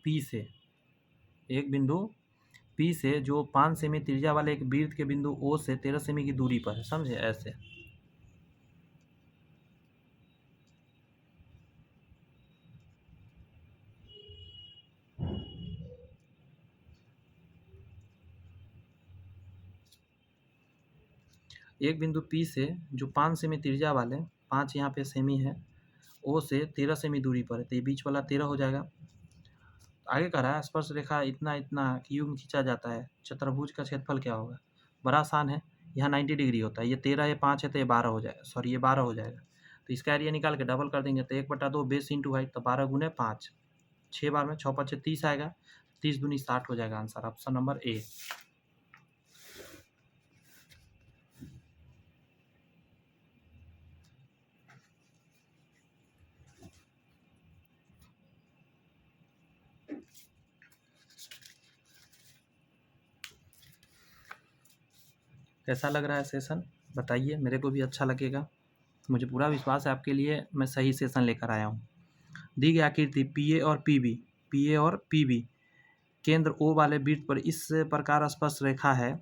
P से जो 5 सेमी त्रिज्या वाले एक वृत्त के बिंदु O से 13 सेमी की दूरी पर है, समझे, ऐसे। एक बिंदु P से जो 5 सेमी त्रिज्या वाले, 5 यहाँ पे सेमी है, O से 13 सेमी दूरी पर है, तो ये बीच वाला 13 हो जाएगा। आगे कह रहा है स्पर्श रेखा इतना इतना युग में खींचा जाता है, चतुर्भुज का क्षेत्रफल क्या होगा। बड़ा आसान है, यहाँ 90 डिग्री होता है, ये 13 ये 5 है तो ये 12 हो जाएगा, सॉरी ये 12 हो जाएगा। तो इसका एरिया निकाल के डबल कर देंगे तो 1/2 बेस इंटू हाइट, तो 12 गुने 5, 6 बार में 6 5 30 आएगा, 30 दूनी 60 हो जाएगा आंसर, ऑप्शन नंबर ए। कैसा लग रहा है सेशन, बताइए, मेरे को भी अच्छा लगेगा, मुझे पूरा विश्वास है आपके लिए मैं सही सेशन लेकर आया हूँ। दी गई आकृति पी ए और पी बी केंद्र ओ वाले वृत्त पर इस प्रकार स्पर्श रेखा है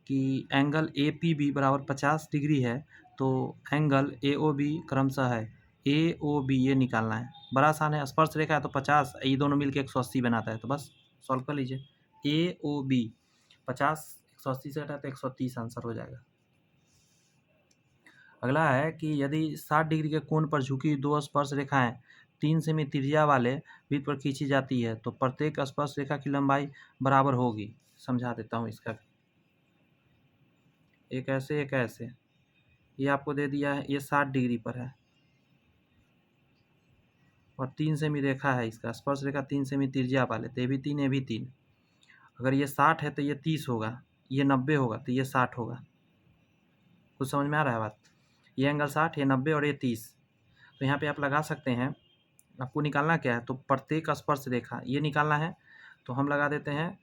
कि एंगल ए पी बी बराबर 50 डिग्री है, तो एंगल ए ओ बी क्रमशः है ए ओ बी, ये निकालना है। बड़ा आसान है, स्पर्श रेखा है तो 50, ये दोनों मिलकर 180 बनाता है, तो बस सॉल्व कर लीजिए। ए ओ बी 50 180 से हटा तो 130 आंसर हो जाएगा। अगला है कि यदि 60 डिग्री के कोण पर झुकी दो स्पर्श रेखाएं 3 सेमी त्रिज्या वाले वृत्त पर खींची जाती है तो प्रत्येक स्पर्श रेखा की लंबाई बराबर होगी। समझा देता हूँ इसका, एक ऐसे ये आपको दे दिया है, ये 60 डिग्री पर है और 3 सेमी रेखा है, इसका स्पर्श रेखा 3 सेमी त्रिज्या वाले, तो ये भी 3 ये भी 3। अगर ये 60 है तो ये 30 होगा, ये 90 होगा तो ये 60 होगा। कुछ समझ में आ रहा है बात, ये एंगल 60, ये 90 और ये 30। तो यहाँ पे आप लगा सकते हैं, आपको निकालना क्या है, तो प्रत्येक स्पर्श रेखा ये निकालना है, तो हम लगा देते हैं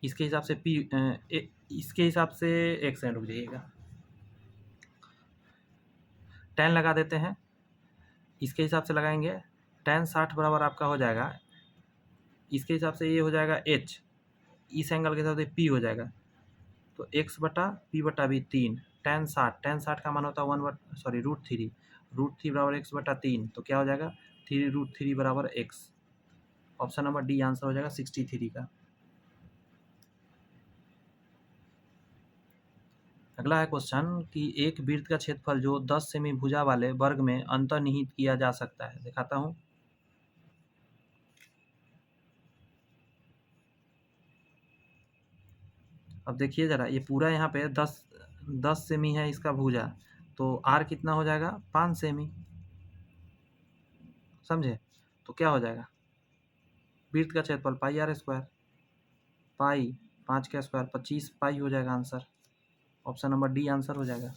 इसके हिसाब से इसके हिसाब से, एक सेकंड रुक जाइएगा, 10 लगा देते हैं, इसके हिसाब से लगाएंगे, 10 60 बराबर आपका हो जाएगा, इसके हिसाब से ये हो जाएगा h, इस एंगल के हिसाब से p हो जाएगा, तो x बटा p बटा भी 3, 10 60 का मान होता है √3 बराबर x बटा 3, तो क्या हो जाएगा 3√3 बराबर x। Option number D answer हो जाएगा 63 का। अगला है क्वेश्चन कि एक वृत्त का क्षेत्रफल जो 10 सेमी भुजा वाले वर्ग में अंतर्निहित किया जा सकता है, दिखाता हूं। अब देखिए जरा, ये पूरा यहाँ पे 10 सेमी है इसका भुजा, तो आर कितना हो जाएगा 5 सेमी, समझे। तो क्या हो जाएगा, वृत्त का क्षेत्रफल पाई आर स्क्वायर, पाई 5 का स्क्वायर 25 पाई हो जाएगा answer. Option number D answer हो जाएगा।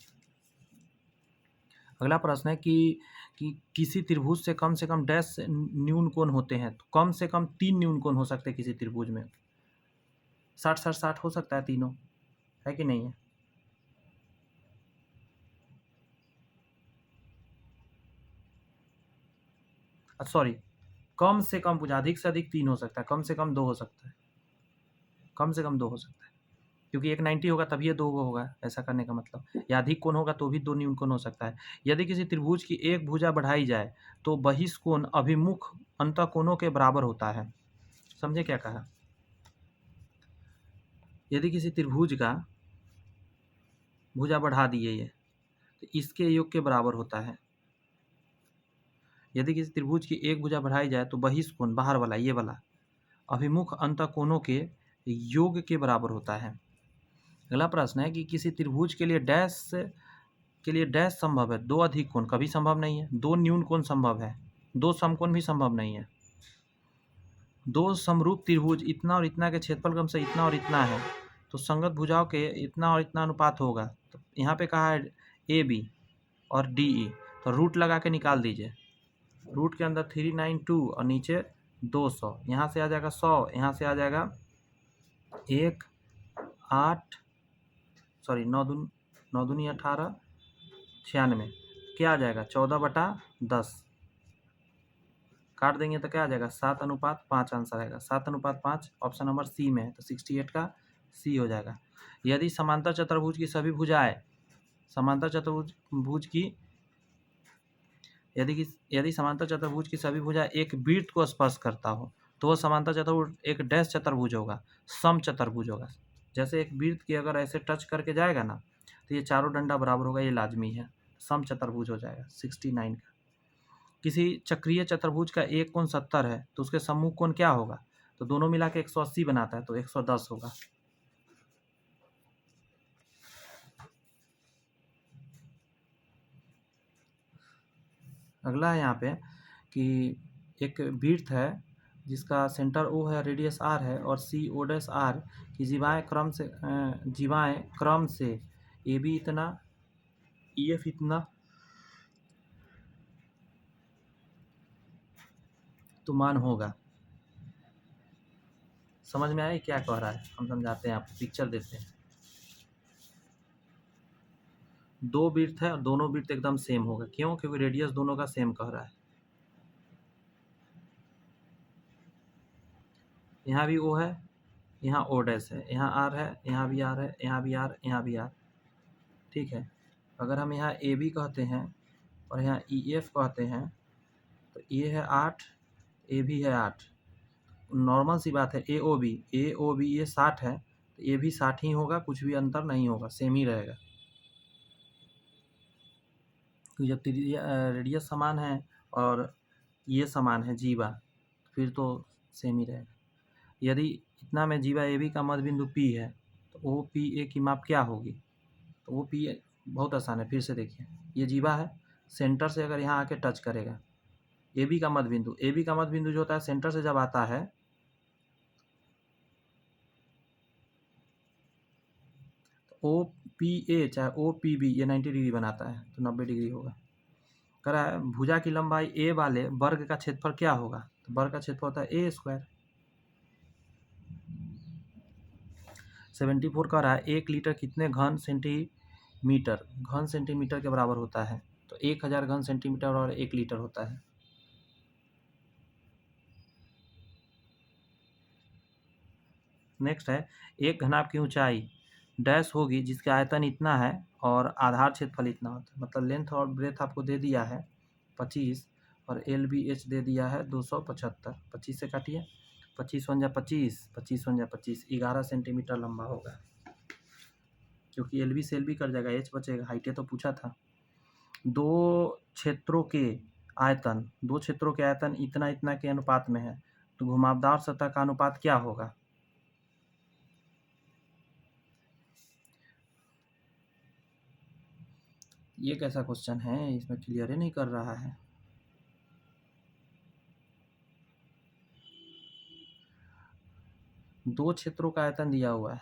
अगला प्रश्न है कि किसी त्रिभुज से कम डैश न्यून कोण होते हैं, तो कम से कम 3 न्यून कोण हो सकते हैं किसी त्रिभुज में। 60 हो सकता है तीनों, है कि नहीं है। सॉरी, कम से कम पूछा, अधिक से अधिक 3 हो सकता है, कम से कम 2 हो सकता है, कम से कम 2 हो सकता है, क्योंकि एक 90 होगा तभी ये 2 होगा, ऐसा करने का मतलब, या अधिक कोण होगा तो भी 2 न्यून कोण हो सकता है। यदि किसी त्रिभुज की एक भुजा बढ़ाई जाए तो बहिष्कोण अभिमुख अंतःकोणों के बराबर होता है। समझे क्या कहा, यदि किसी त्रिभुज का भुजा बढ़ा दिए ये, तो इसके योग के बराबर होता है। यदि किसी त्रिभुज की एक भुजा बढ़ाई जाए तो बहिष्कोण, बाहर वाला ये वाला, अभिमुख अंतःकोणों के योग के बराबर होता है। अगला प्रश्न है कि किसी त्रिभुज के लिए डैश संभव है, 2 अधिक कोण कभी संभव नहीं है, 2 न्यून कोण संभव है, 2 समकोण भी संभव नहीं है। 2 समरूप त्रिभुज इतना और इतना के क्षेत्रफल क्रम से इतना और इतना है, तो संगत भुजाओं के इतना और इतना अनुपात होगा। तो यहाँ पे कहा है ए बी और डी ई, तो रूट लगा के निकाल दीजिए। रूट के अंदर 392 और नीचे 200, यहाँ से आ जाएगा 100, यहाँ से आ जाएगा 1 8 सॉरी 9 दूनी 18 96, क्या आ जाएगा 14/10, काट देंगे तो क्या आ जाएगा 7:5 आंसर आएगा, 7:5 ऑप्शन नंबर सी में है, तो 68 का सी हो जाएगा। यदि समांतर चतुर्भुज की सभी भुजाएं समांतर चतुर्भुज की यदि समांतर चतुर्भुज की सभी भुजा एक वृत्त को स्पर्श करता हो तो वह समांतर चतुर्भुज एक डैश चतुर्भुज होगा, सम चतुर्भुज होगा। जैसे एक वृत्त की अगर ऐसे टच करके जाएगा ना तो ये चारों डंडा बराबर होगा, ये लाजमी है, सम चतुर्भुज हो जाएगा 69 का। किसी चक्रीय चतुर्भुज का एक कोण 70 है तो उसके सम्मुख कोण क्या होगा? तो दोनों मिला के 180 बनाता है तो 110 होगा। अगला है यहाँ पे कि एक वृत्त है जिसका सेंटर O है, रेडियस R है और CO डैश R की जीवाएं क्रम से AB इतना, EF इतना तो मान होगा। समझ में आया क्या कह रहा है? हम समझाते हैं, आपको पिक्चर देते हैं। दो वृत्त है और दोनों वृत्त एकदम सेम होगा। क्यों? क्योंकि रेडियस दोनों का सेम कह रहा है। यहाँ भी O है, यहाँ O डैश है, यहाँ R है, यहाँ भी R है, यहाँ भी R, यहाँ भी R। ठीक है। अगर हम यहाँ AB कहते हैं और यहाँ EF कहते हैं तो ये है 8, A भी है 8। नॉर्मल सी बात है, AOB ये 60 है तो ये भी 60 ही होगा, कुछ भी अंतर नहीं होगा, सेम ही रहेगा। तो जब रेडियस समान है और ये समान है जीवा, फिर तो सेम ही रहेगा। यदि इतना में जीवा AB का मध्य बिंदु P है तो OPA की माप क्या होगी? तो OPA बहुत आसान है, फिर से देखिए। ये जीवा है, सेंटर से अगर यहाँ आके टच करेगा, AB का मध्य बिंदु जो होता है सेंटर से जब आता है तो OPA चाहे OPB ये 90 डिग्री बनाता है तो 90 डिग्री होगा। कह रहा है भुजा की लंबाई A वाले वर्ग का क्षेत्रफल क्या होगा? तो वर्ग का क्षेत्रफल होता है A स्क्वायर। 74 कह रहा है 1 लीटर कितने घन सेंटीमीटर के बराबर होता है? तो 1000 घन सेंटीमीटर और 1 लीटर होता है। नेक्स्ट है एक घनाभ की ऊंचाई डैश होगी जिसका आयतन इतना है और आधार क्षेत्रफल इतना होता है। मतलब लेंथ और ब्रेथ आपको दे दिया है 25 और LBH दे दिया है 275। 25 से काटिए, 25 × 25, 25 × 25, 11 सेंटीमीटर लंबा होगा। क्योंकि LB से LB कट जाएगा, H बचेगा, हाइटे तो पूछा था। दो क्षेत्रों के आयतन इतना इतना के अनुपात में है तो घुमावदार सतह का अनुपात क्या होगा? ये कैसा क्वेश्चन है, इसमें क्लियर ही नहीं कर रहा है। दो क्षेत्रों का आयतन दिया हुआ है,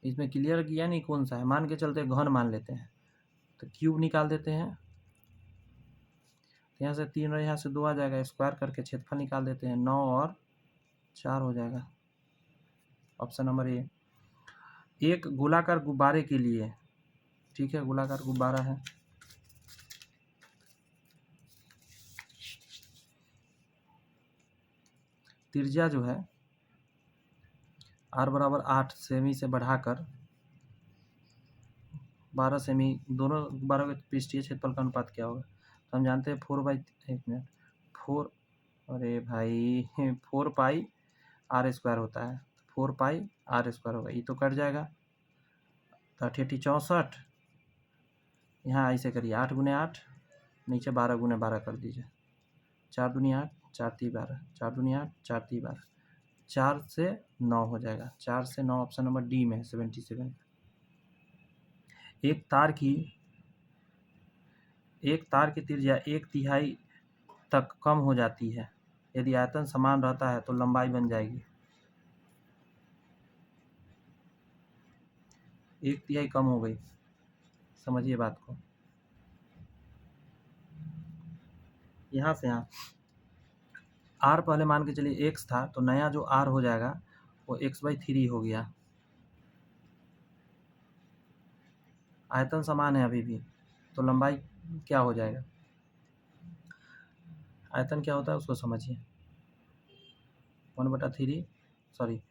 इसमें क्लियर किया नहीं कौन सा है। मान के चलते घन मान लेते हैं तो क्यूब निकाल देते हैं, यहाँ से 3 और यहाँ से 2 आ जाएगा, स्क्वायर करके क्षेत्रफल निकाल देते हैं, 9 और 4 हो जाएगा। Option number A. एक गोलाकार गुब्बारे के लिए, ठीक है, गोलाकार गुब्बारा है, त्रिज्या जो है R बराबर 8 सेमी से बढ़ाकर 12 सेमी, दोनों गुब्बारों के पृष्ठीय क्षेत्रफल का अनुपात क्या होगा? तो हम जानते हैं 4 अरे भाई 4 पाई R स्क्वायर होता है, 4 पाई R स्क्वायर होगा, ये तो कट जाएगा। तो 88 64, यहाँ ऐसे करिए 8 × 8, नीचे 12 × 12 कर दीजिए, 4 दूनी 8, 4 × 3 12, 4 दूनी 8, 4 × 3 12, 4 से 9 हो जाएगा, 4 से 9 ऑप्शन नंबर डी में है 77। एक तार की त्रिज्या 1/3 तक कम हो जाती है, यदि आयतन समान रहता है तो लंबाई बन जाएगी। 1/3 कम हो गई, समझिए बात को। यहाँ से यहाँ R पहले मान के चलिए x था तो नया जो R हो जाएगा वो x/3 हो गया। आयतन समान है अभी भी तो लंबाई क्या हो जाएगा? आयतन क्या होता है उसको समझिए, 1/3 सॉरी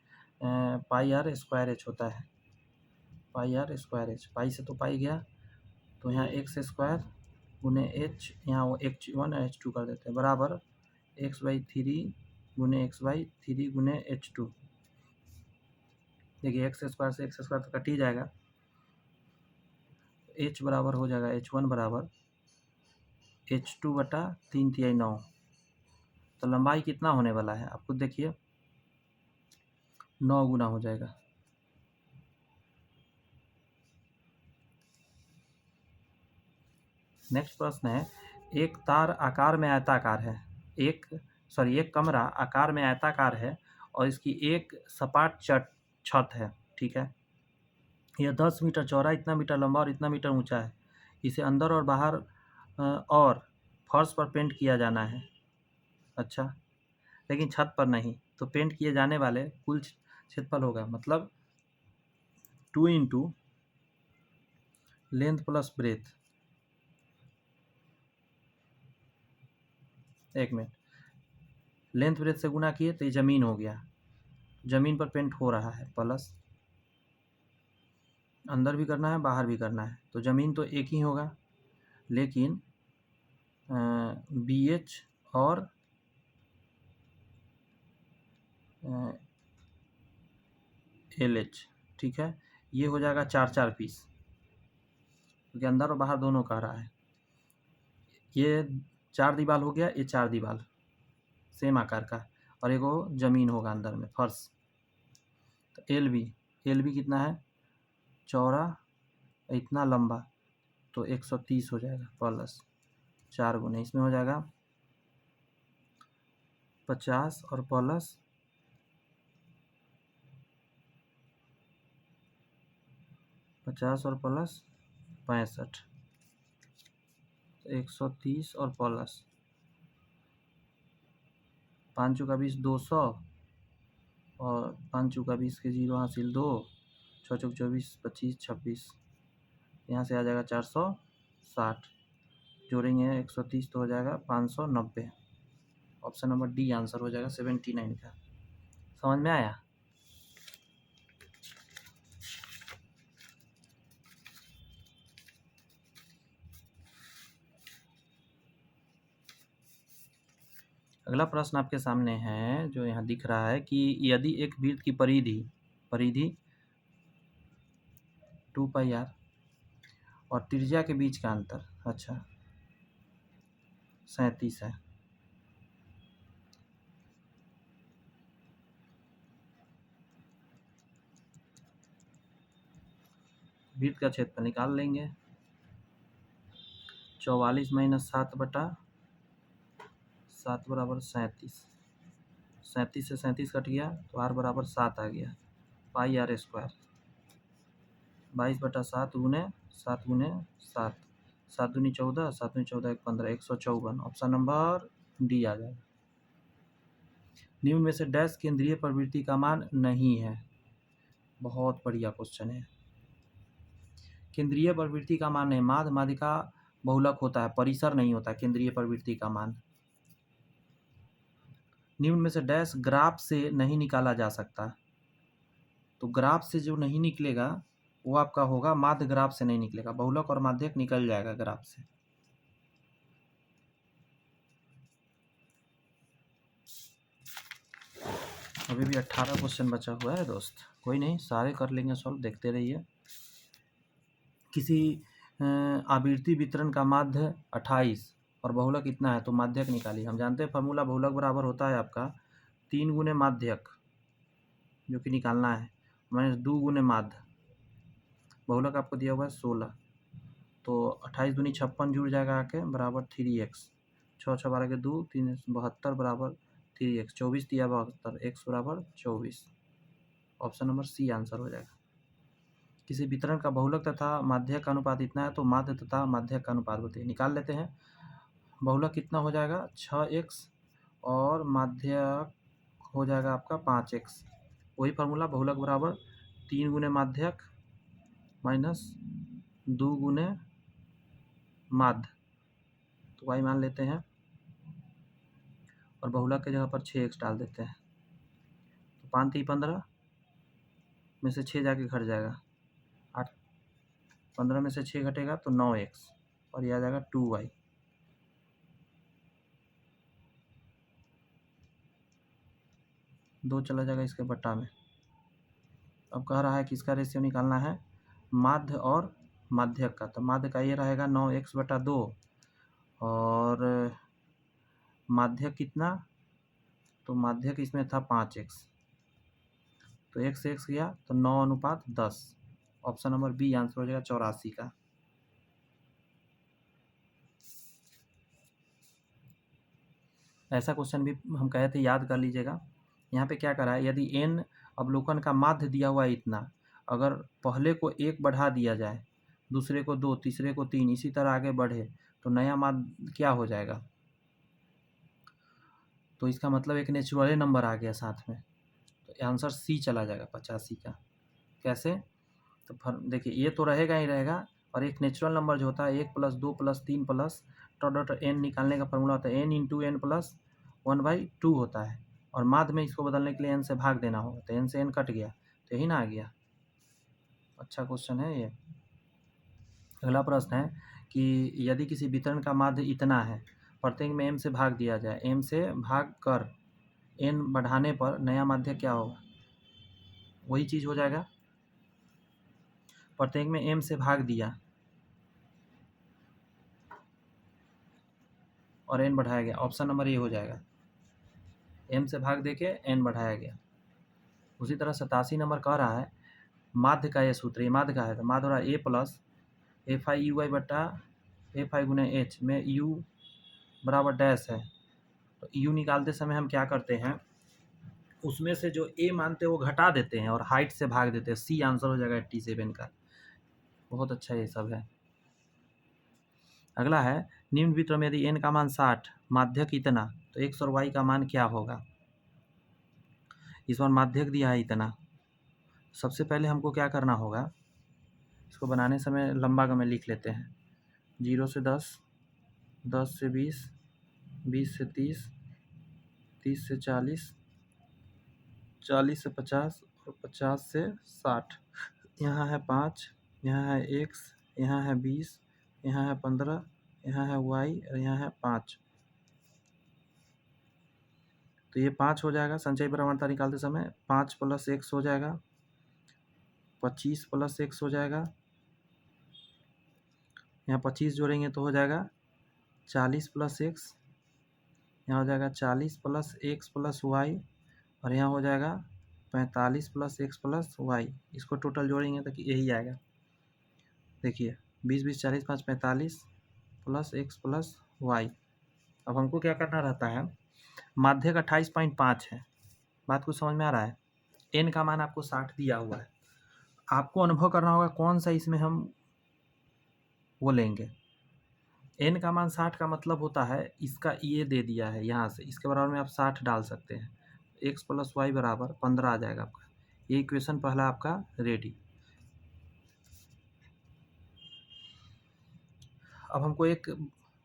पाई R स्क्वायर H होता है, पाई R स्क्वायर H, पाई से तो पाई गया तो यहाँ x स्क्वायर गुने H, यहाँ वो H1 H2 कर देते हैं, बराबर x/3 गुने x/3 गुने H2। देखिए x स्क्वायर से x स्क्वायर तो कट ही जाएगा, h बराबर हो जाएगा h1 बराबर h2 बटा 3/9। तो लंबाई कितना होने वाला है आप खुद देखिए, 9 गुना हो जाएगा। नेक्स्ट प्रश्न है, एक तार आकार में आयताकार है, एक कमरा आकार में आयताकार है और इसकी एक सपाट छत है, ठीक है। यह 10 मीटर चौड़ा, इतना मीटर लंबा और इतना मीटर ऊंचा है। इसे अंदर और बाहर और फर्श पर पेंट किया जाना है। अच्छा, लेकिन छत पर नहीं, तो पेंट किए जाने वाले कुल क्षेत्रफल होगा मतलब 2 इंटू लेंथ प्लस ब्रेथ। एक मिनट, लेंथ ब्रेथ से गुना किए तो ये ज़मीन हो गया, ज़मीन पर पेंट हो रहा है, प्लस अंदर भी करना है बाहर भी करना है, तो ज़मीन तो एक ही होगा, लेकिन BH और LH, ठीक है, ये हो जाएगा 4-4 पीस, क्योंकि अंदर और बाहर दोनों कह रहा है। ये 4 दीवार हो गया, ये 4 दीवार सेम आकार का, और एक वो ज़मीन होगा अंदर में, फर्श। तो LB कितना है, चौड़ा इतना लंबा, तो 130 हो जाएगा, प्लस 4 गुने इसमें हो जाएगा 50 और प्लस 65, 130 और प्लस 5 चौका 20, 200 और 5 चौका 20 के 0 हासिल 2, 6 चौक 24, 25, 26, यहाँ से आ जाएगा 460, जोड़ेंगे 130 तो हो जाएगा 590। ऑप्शन नंबर डी आंसर हो जाएगा 79 का। समझ में आया? अगला प्रश्न आपके सामने है जो यहाँ दिख रहा है कि यदि एक वृत्त की परिधि 2πr और त्रिज्या के बीच का अंतर 37 है, वृत्त का क्षेत्रफल निकाल लेंगे। 44 - 7 बटा 7 बराबर 37, 37 से 37 कट गया तो r बराबर 7 आ गया, πr²। 22 बटा 7 गुने 7 गुने 7, 7 दूनी 14, 7 दूनी 14 1 15, 154। ऑप्शन नंबर डी आ जाएगा। निम्न में से डैश केंद्रीय प्रवृत्ति का मान नहीं है। बहुत बढ़िया क्वेश्चन है। केंद्रीय प्रवृत्ति का मान नहीं, माध्य माध्यिका बहुलक होता है, परिसर नहीं होता केंद्रीय प्रवृत्ति का मान। निम्न में से डैश ग्राफ से नहीं निकाला जा सकता, तो ग्राफ से जो नहीं निकलेगा वो आपका होगा, माध्य ग्राफ से नहीं निकलेगा, बहुलक और माध्यक निकल जाएगा ग्राफ से। अभी भी 18 क्वेश्चन बचा हुआ है दोस्त, कोई नहीं, सारे कर लेंगे सॉल्व, देखते रहिए। किसी आवृत्ति वितरण का माध्य 28 और बहुलक इतना है, तो माध्यक निकालिए। हम जानते हैं फॉर्मूला, बहुलक बराबर होता है आपका 3 गुने माध्यक, जो कि निकालना है, माइनस 2 गुने माध्य। बहुलक आपको दिया हुआ है 16, तो 28 दूनी 56 जुड़ जाएगा आके, बराबर 3x, 6 6 12 के 2, 3 72 बराबर 3x, 24 दिया 72, x बराबर 24। ऑप्शन नंबर सी आंसर हो जाएगा। किसी वितरण का बहुलक तथा माध्यक का अनुपात इतना है, तो माध्य तथा माध्यक का अनुपात बताइए। निकाल लेते हैं। बहुलक कितना हो जाएगा 6x और माध्यक हो जाएगा आपका 5x। वही फार्मूला, बहुलक बराबर 3 गुने माध्यक माइनस 2 गुने माध्य, तो y मान लेते हैं और बहुलक के जगह पर 6x डाल देते हैं, तो 5 3 15 में से 6 जाके घट जाएगा 8, 15 में से 6 घटेगा तो 9x, और यह आ जाएगा 2y। दो चला जाएगा इसके बट्टा में। अब कह रहा है कि इसका रेशियो निकालना है माध्य और माध्यक का, तो माध्य का ये रहेगा 9x/2 और माध्यक कितना, तो माध्यक इसमें था 5x, तो x गया तो 9:10। ऑप्शन नंबर बी आंसर हो जाएगा 84 का। ऐसा क्वेश्चन भी हम कहे थे, याद कर लीजिएगा। यहाँ पे क्या करा है, यदि n अवलोकन का माध्य दिया हुआ है इतना, अगर पहले को 1 बढ़ा दिया जाए, दूसरे को 2, तीसरे को 3, इसी तरह आगे बढ़े तो नया माध्य क्या हो जाएगा, तो इसका मतलब एक नेचुरल नंबर आ गया साथ में, तो आंसर सी चला जाएगा 85 का। कैसे, तो देखिए ये तो रहेगा ही रहेगा, और एक नेचुरल नंबर जो होता है 1 + 2 + 3 प्लस डॉट n निकालने का फॉर्मूला होता है n × n + 1/2 होता है, और माध्य में इसको बदलने के लिए n से भाग देना होगा, तो n से n कट गया तो यही ना आ गया। अच्छा क्वेश्चन है ये। अगला प्रश्न है कि यदि किसी वितरण का माध्य इतना है, प्रत्येक में m से भाग दिया जाए, m से भाग कर n बढ़ाने पर नया माध्य क्या होगा, वही चीज़ हो जाएगा, प्रत्येक में m से भाग दिया और n बढ़ाया गया, ऑप्शन नंबर ए हो जाएगा, m से भाग देके n बढ़ाया गया। उसी तरह 87 नंबर कह रहा है माध्य का ये सूत्र, ये माध्य का है, तो माध्य हो रहा है a + f(i)/f(i) × h में u बराबर डैश है, तो u निकालते समय हम क्या करते हैं, उसमें से जो a मानते हैं वो घटा देते हैं और हाइट से भाग देते हैं, सी आंसर हो जाएगा 87 का। बहुत अच्छा ये सब है। अगला है निम्न वितरण में यदि n का मान 60, माध्यक इतना, तो x और y का मान क्या होगा। इस बार माध्यक दिया है इतना, सबसे पहले हमको क्या करना होगा, इसको बनाने समय लंबा में लिख लेते हैं, 0 से 10, 10 से 20, 20 से 30, 30 से 40, 40 से 50 और 50 से 60। यहाँ है 5, यहाँ है x, यहाँ है 20, यहाँ है 15, यहाँ है y और यहाँ है 5, तो ये 5 हो जाएगा। संचयी प्रवणता निकालते समय 5 + x हो जाएगा, 25 + x हो जाएगा, यहाँ 25 जोड़ेंगे तो हो जाएगा 40 + x, यहाँ हो जाएगा 40 + x + y, और यहाँ हो जाएगा 45 + x + y। इसको टोटल जोड़ेंगे तो यही आएगा, देखिए 20 20 40 5 45 + x + y। अब हमको क्या करना रहता है, माध्यक 28.5 है, बात कुछ समझ में आ रहा है। n का मान आपको 60 दिया हुआ है, आपको अनुभव करना होगा कौन सा इसमें हम वो लेंगे। n का मान 60 का मतलब होता है इसका ये दे दिया है, यहाँ से इसके बराबर में आप 60 डाल सकते हैं, x + y = 15 आ जाएगा आपका। ये इक्वेशन पहला आपका रेडी। अब हमको एक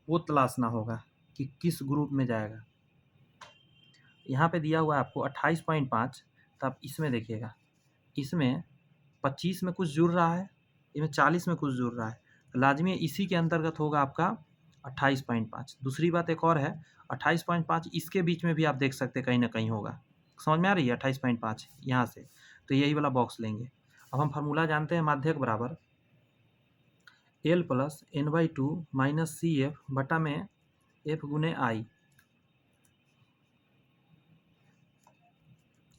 वो तलाशना होगा कि किस ग्रुप में जाएगा। यहाँ पे दिया हुआ है आपको 28.5, तो आप इसमें देखिएगा, इसमें 25 में कुछ जुड़ रहा है, इसमें 40 में कुछ जुड़ रहा है, तो लाजमी इसी के अंतर्गत होगा आपका 28.5। दूसरी बात एक और है, 28.5 इसके बीच में भी आप देख सकते कहीं ना कहीं होगा, समझ में आ रही है 28.5 यहाँ से, तो यही वाला बॉक्स लेंगे। अब हम फार्मूला जानते हैं, माध्यक बराबर L + n/2 - CF बटा में F × I।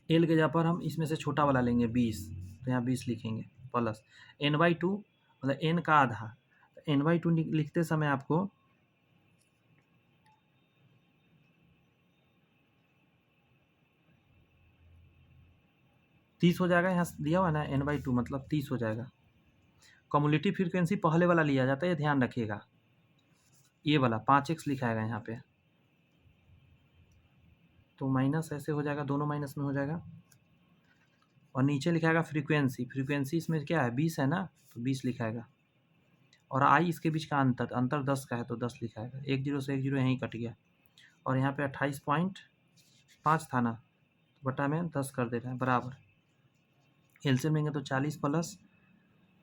L के जगह पर हम इसमें से छोटा वाला लेंगे 20, तो यहाँ 20 लिखेंगे, प्लस n/2 मतलब n का आधा, n/2 लिखते समय आपको तीस हो जाएगा, यहाँ दिया हुआ ना n/2 मतलब 30 हो जाएगा। कम्युलेटिव फ्रीक्वेंसी पहले वाला लिया जाता है, ये ध्यान रखिएगा, ये वाला 5x लिखाएगा यहाँ पे, तो माइनस ऐसे हो जाएगा, दोनों माइनस में हो जाएगा, और नीचे लिखाएगा फ्रीक्वेंसी, फ्रीक्वेंसी इसमें क्या है 20 है ना, तो 20 लिखाएगा, और आई इसके बीच का अंतर 10 का है तो 10 लिखाएगा, 1 0 से 1 0 यहीं कट गया, और यहाँ पे 28.5 था ना, बटा में 10 कर दे रहे हैं बराबर, एलसीएम लेंगे तो 40 +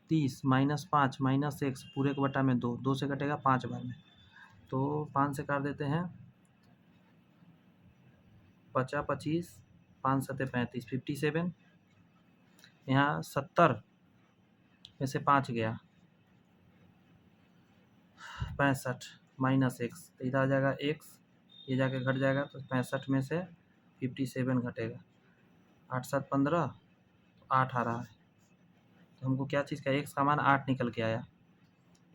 30 - 5 - x पूरे को बटा में 2, 2 से कटेगा 5 बार में, तो 5 से काट देते हैं, 50 25 5 7 35 57, यहाँ 70 में से 5 गया 65 माइनस एक्स, तो इधर आ जाएगा एक्स, ये जाके घट जाएगा, तो 65 में से 57 घटेगा, 8 7 15, 8 आ रहा है। तो हमको क्या चीज़ का एक्स का मान 8 निकल के आया,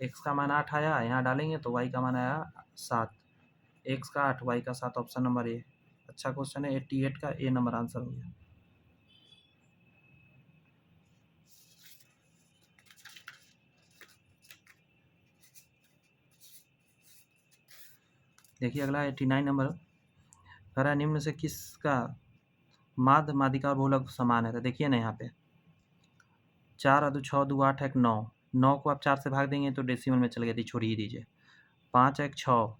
एक्स का मान 8 आया, यहाँ डालेंगे तो वाई का मान आया 7, एक्स का 8 वाई का 7, ऑप्शन नंबर ए। अच्छा क्वेश्चन है, 88 का ए नंबर आंसर हो गया। देखिए अगला 89 नंबर, कह रहा है निम्न से किसका माध्य माध्यिका और बहुलक समान है। तो देखिए ना यहाँ पे 4 2 6 2 8 1 9, 9 को आप 4 से भाग देंगे तो डेसिमल में चल गया थी, छोड़ ही दीजिए। 5 1 6,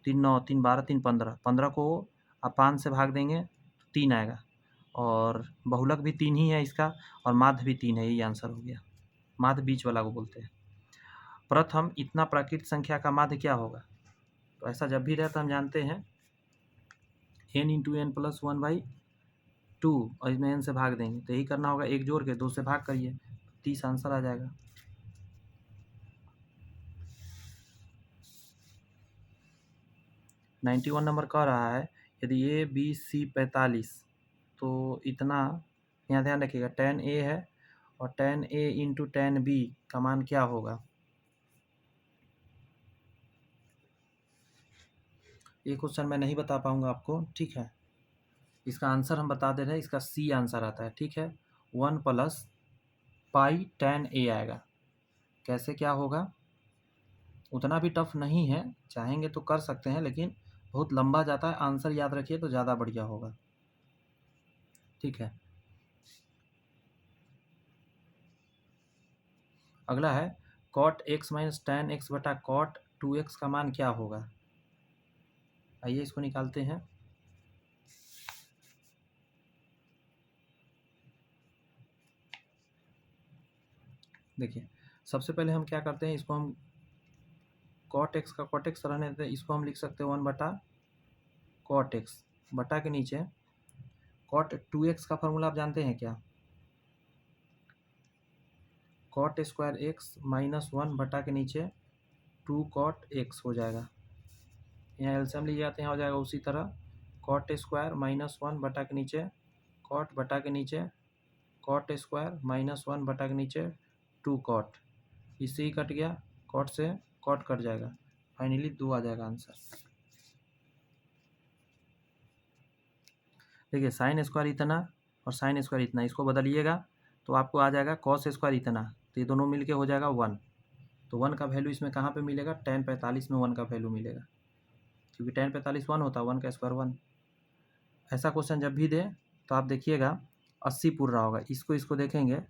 3 9 3 12 3 15, 15 को आप 5 से भाग देंगे तो 3 आएगा, और बहुलक भी 3 ही है इसका, और माध्य भी 3 है, यही आंसर हो गया। माध्य बीच वाला को बोलते हैं। प्रथम इतना प्राकृत संख्या का माध्य क्या होगा। तो ऐसा जब भी रहे तो हम जानते हैं n इंटू एन प्लस 1/2, और इसमें n से भाग देंगे, तो यही करना होगा, एक जोड़ के 2 से भाग करिए, 30 आंसर आ जाएगा। नाइन्टी 91 नंबर कह रहा है यदि ए बी सी 45, तो इतना, यहाँ ध्यान रखिएगा tan a है, और tan a into tan b का मान क्या होगा। ये क्वेश्चन मैं नहीं बता पाऊंगा आपको, ठीक है। इसका आंसर हम बता दे रहे हैं, इसका सी आंसर आता है, ठीक है। 1 प्लस पाई tan a आएगा। कैसे क्या होगा, उतना भी टफ नहीं है, चाहेंगे तो कर सकते हैं, लेकिन बहुत लंबा जाता है। आंसर याद रखिए तो ज़्यादा बढ़िया होगा, ठीक है। अगला है cot x minus tan x बटा cot 2x का मान क्या होगा। आइए इसको निकालते हैं। देखिए सबसे पहले हम क्या करते हैं, इसको हम cot x का cot x रहने देते हैं, इसको हम लिख सकते हैं 1 बटा cot x, बटा के नीचे cot 2x का फॉर्मूला आप जानते हैं क्या, cot स्क्वायर x माइनस 1 बटा के नीचे 2 cot x हो जाएगा। यहाँ एल्सियम ले जाते हैं, हो जाएगा उसी तरह cot स्क्वायर माइनस 1 बटा के नीचे cot बटा के नीचे cot स्क्वायर माइनस 1 बटा के नीचे 2 cot, इससे ही कट गया, cot से cot कट जाएगा, फाइनली 2 आ जाएगा आंसर। देखिए साइन स्क्वायर इतना और साइन स्क्वायर इतना, इसको बदलिएगा तो आपको आ जाएगा cos स्क्वायर इतना, तो ये दोनों मिलके हो जाएगा 1। तो 1 का वैल्यू इसमें कहाँ पे मिलेगा, tan 45 में 1 का वैल्यू मिलेगा, क्योंकि tan 45 1 होता है, 1 का स्क्वायर 1। ऐसा क्वेश्चन जब भी दे तो आप देखिएगा 80 पूर रहा होगा, इसको देखेंगे,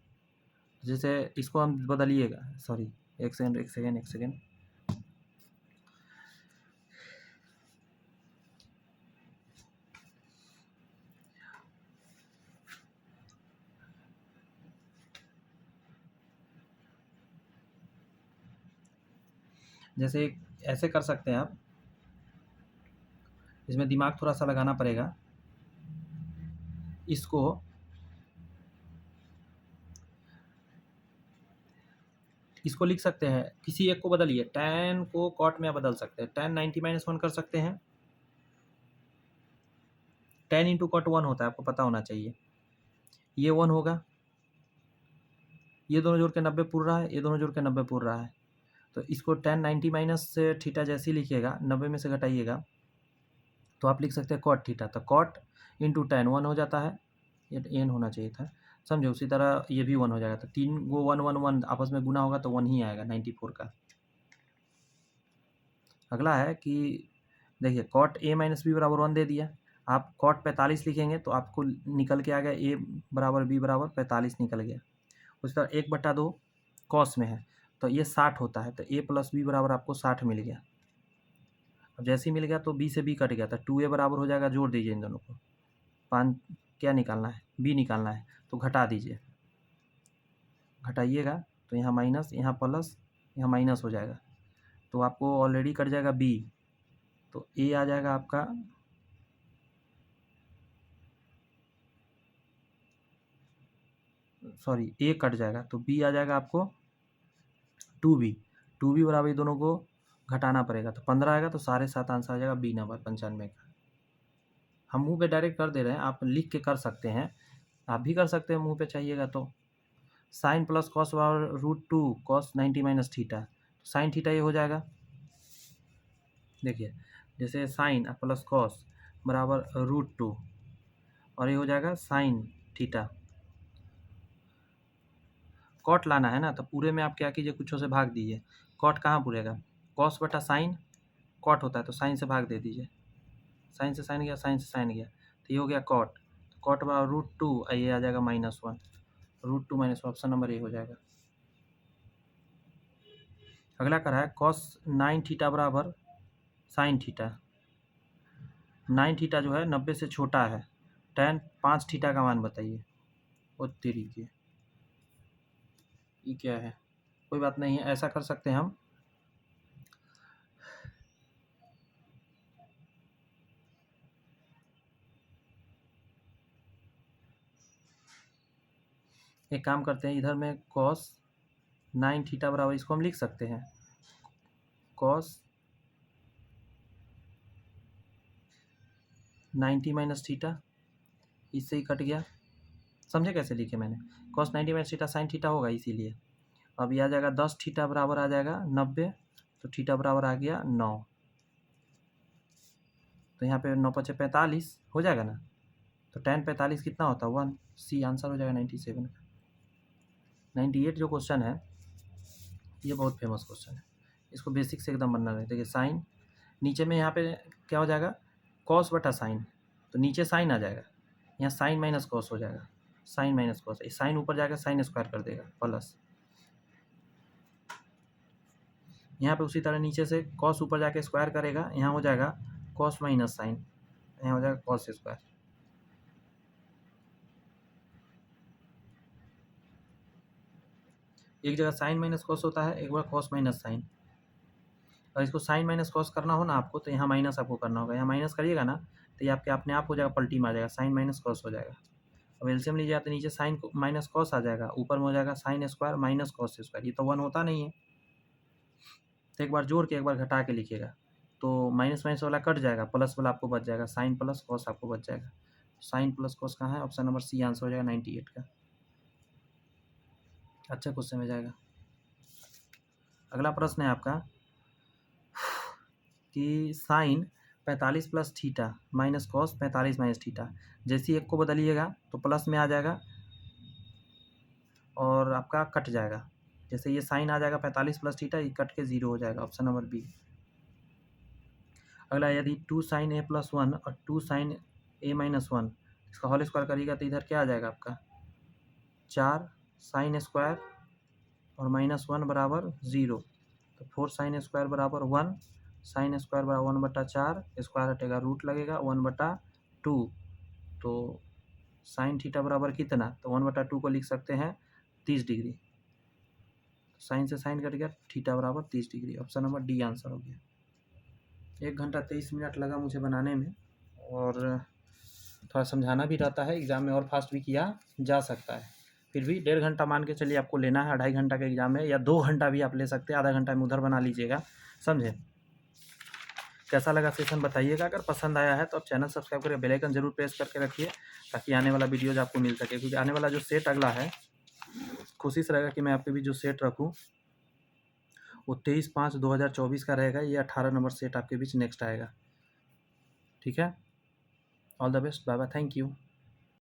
जैसे इसको हम बदलिएगा, सॉरी एक सेकेंड, जैसे ऐसे कर सकते हैं आप, इसमें दिमाग थोड़ा सा लगाना पड़ेगा। इसको लिख सकते हैं, किसी एक को बदलिए, tan को cot में बदल सकते हैं, tan 90-1 कर सकते हैं, tan इंटू cot 1 होता है, आपको पता होना चाहिए, ये 1 होगा, ये दोनों जोड़ के 90 पूर रहा है, ये दोनों जोड़ के 90 पूर रहा है, तो इसको tan 90 माइनस से थीटा जैसे ही लिखिएगा, 90 में से घटाइएगा तो आप लिख सकते हैं cot थीटा, तो cot इंटू tan 1 हो जाता है, ये n होना चाहिए था, समझे। उसी तरह ये भी 1 हो जाएगा, तो 3 गो 1 1 1 आपस में गुना होगा तो 1 ही आएगा 94 का। अगला है कि देखिए cot a माइनस बी बराबर 1 दे दिया, आप cot 45 लिखेंगे तो आपको निकल के आ गया a बराबर b बराबर 45 निकल गया। उस तरह 1/2 cos में है तो ये 60 होता है, तो a प्लस बी बराबर आपको 60 मिल गया। अब जैसे ही मिल गया तो b से b कट गया, तो 2a बराबर हो जाएगा, जोड़ दीजिए इन दोनों को, 5 क्या निकालना है, b निकालना है, तो घटा दीजिए, घटाइएगा तो यहाँ माइनस, यहाँ प्लस, यहाँ माइनस हो जाएगा, तो आपको ऑलरेडी कट जाएगा b, तो a आ जाएगा आपका a कट जाएगा, तो b आ जाएगा आपको 2b बराबर, दोनों को घटाना पड़ेगा, तो 15 आएगा, तो साढ़े 7 आंसर आ जाएगा बी नंबर 95 का। हम मुंह पे डायरेक्ट कर दे रहे हैं, आप लिख के कर सकते हैं, आप भी कर सकते हैं मुंह पे चाहिएगा तो। साइन प्लस कॉस बराबर √2 cos 90 minus theta, sine theta ये हो जाएगा। देखिए जैसे साइन प्लस कॉस बराबर √2 और ये हो जाएगा साइन थीटा। कॉट लाना है ना, तो पूरे में आप क्या कीजिए, कुछों से भाग दीजिए। कॉट कहाँ पूरेगा, कॉस बटा साइन कॉट होता है, तो साइन से भाग दे दीजिए। साइन से साइन गया, साइन से साइन गया, तो ये हो गया कॉट। तो कॉट बराबर √2, ये आ जाएगा -1, √2 - 1, ऑप्शन नंबर ए हो जाएगा। अगला करा है कॉस 9 थीटा बराबर साइन थीटा। 9 थीटा जो है 90 से छोटा है, tan 5 थीटा का मान बताइए। वो तरीके ये क्या है, कोई बात नहीं है, ऐसा कर सकते हैं हम। एक काम करते हैं, इधर में कॉस 9 थीटा बराबर, इसको हम लिख सकते हैं कॉस 90 माइनस थीटा, इससे ही कट गया। समझे कैसे लिखे मैंने, cos 90 minus theta sine theta होगा, इसीलिए। अब ये आ जाएगा 10 थीटा बराबर आ जाएगा 90, तो थीटा बराबर आ गया 9, तो यहाँ पे 9 × 5 = 45 हो जाएगा ना। तो tan 45 कितना होता है 1, सी आंसर हो जाएगा 97 का। 98 जो क्वेश्चन है ये बहुत फेमस क्वेश्चन है, इसको बेसिक से एकदम बनना है। देखिए साइन नीचे में यहाँ पे क्या हो जाएगा, कॉस बटा साइन, तो नीचे साइन आ जाएगा, यहाँ साइन माइनस कॉस हो जाएगा, साइन माइनस कॉस, साइन ऊपर जाकर साइन स्क्वायर कर देगा प्लस, यहाँ पे उसी तरह नीचे से कॉस ऊपर जाके स्क्वायर करेगा, यहाँ हो जाएगा कॉस माइनस साइन, यहाँ हो जाएगा कॉस स्क्वायर। एक जगह साइन माइनस कॉस होता है, एक बार कॉस माइनस साइन। और इसको साइन माइनस कॉस करना हो ना आपको, तो यहाँ माइनस आपको करना होगा, यहाँ माइनस करिएगा ना तो ये आपके अपने आप हो जाएगा, पलटी में आ जाएगा, साइन माइनस कॉस हो जाएगा। अब एलसीएम लीजिए तो नीचे साइन माइनस कॉस आ जाएगा, ऊपर में हो जाएगा sine square minus cos square, ये तो 1 होता नहीं है, तो एक बार जोड़ के एक बार घटा के लिखिएगा, तो माइनस माइनस वाला कट जाएगा, प्लस वाला आपको बच जाएगा, साइन प्लस कॉस आपको बच जाएगा। साइन प्लस कॉस कहाँ है, ऑप्शन नंबर सी आंसर हो जाएगा 98 का। अच्छा क्वेश्चन में जाएगा। अगला प्रश्न है आपका कि sine 45 plus theta minus cos 45 minus theta, जैसे एक को बदलिएगा तो प्लस में आ जाएगा और आपका कट जाएगा, जैसे ये साइन आ जाएगा 45 प्लस थीटा, ये कट के 0 हो जाएगा, ऑप्शन नंबर बी। अगला यदि 2 sin a + 1 और 2 sin a - 1 इसका होल स्क्वायर करिएगा तो इधर क्या आ जाएगा आपका 4 sin स्क्वायर और -1 बराबर 0, तो 4 sin स्क्वायर बराबर 1, sin स्क्वायर बराबर 1/4, स्क्वायर हटेगा रूट लगेगा 1/2, तो साइन थीटा बराबर कितना, तो 1/2 को लिख सकते हैं 30 डिग्री, साइन से साइन कट गया, थीटा बराबर 30 degree, option number D answer हो गया। 1 घंटा 23 मिनट लगा मुझे बनाने में, और थोड़ा समझाना भी रहता है, एग्ज़ाम में और फास्ट भी किया जा सकता है, फिर भी 1.5 घंटा मान के चलिए आपको लेना है, 2.5 घंटा के एग्ज़ाम है, या 2 घंटा भी आप ले सकते हैं, आधा घंटा में उधर बना लीजिएगा, समझे। कैसा लगा सेशन बताइएगा, अगर पसंद आया है तो आप चैनल सब्सक्राइब करके बेल आइकन जरूर प्रेस करके रखिए, ताकि आने वाला वीडियोज आपको मिल सके, क्योंकि आने वाला जो सेट अगला है, कोशिश रहेगा कि मैं आपके बीच जो सेट रखूँ वो 23/5/2024 का रहेगा, ये 18 नंबर सेट आपके बीच नेक्स्ट आएगा। ठीक है, all the best, bye bye, thank you.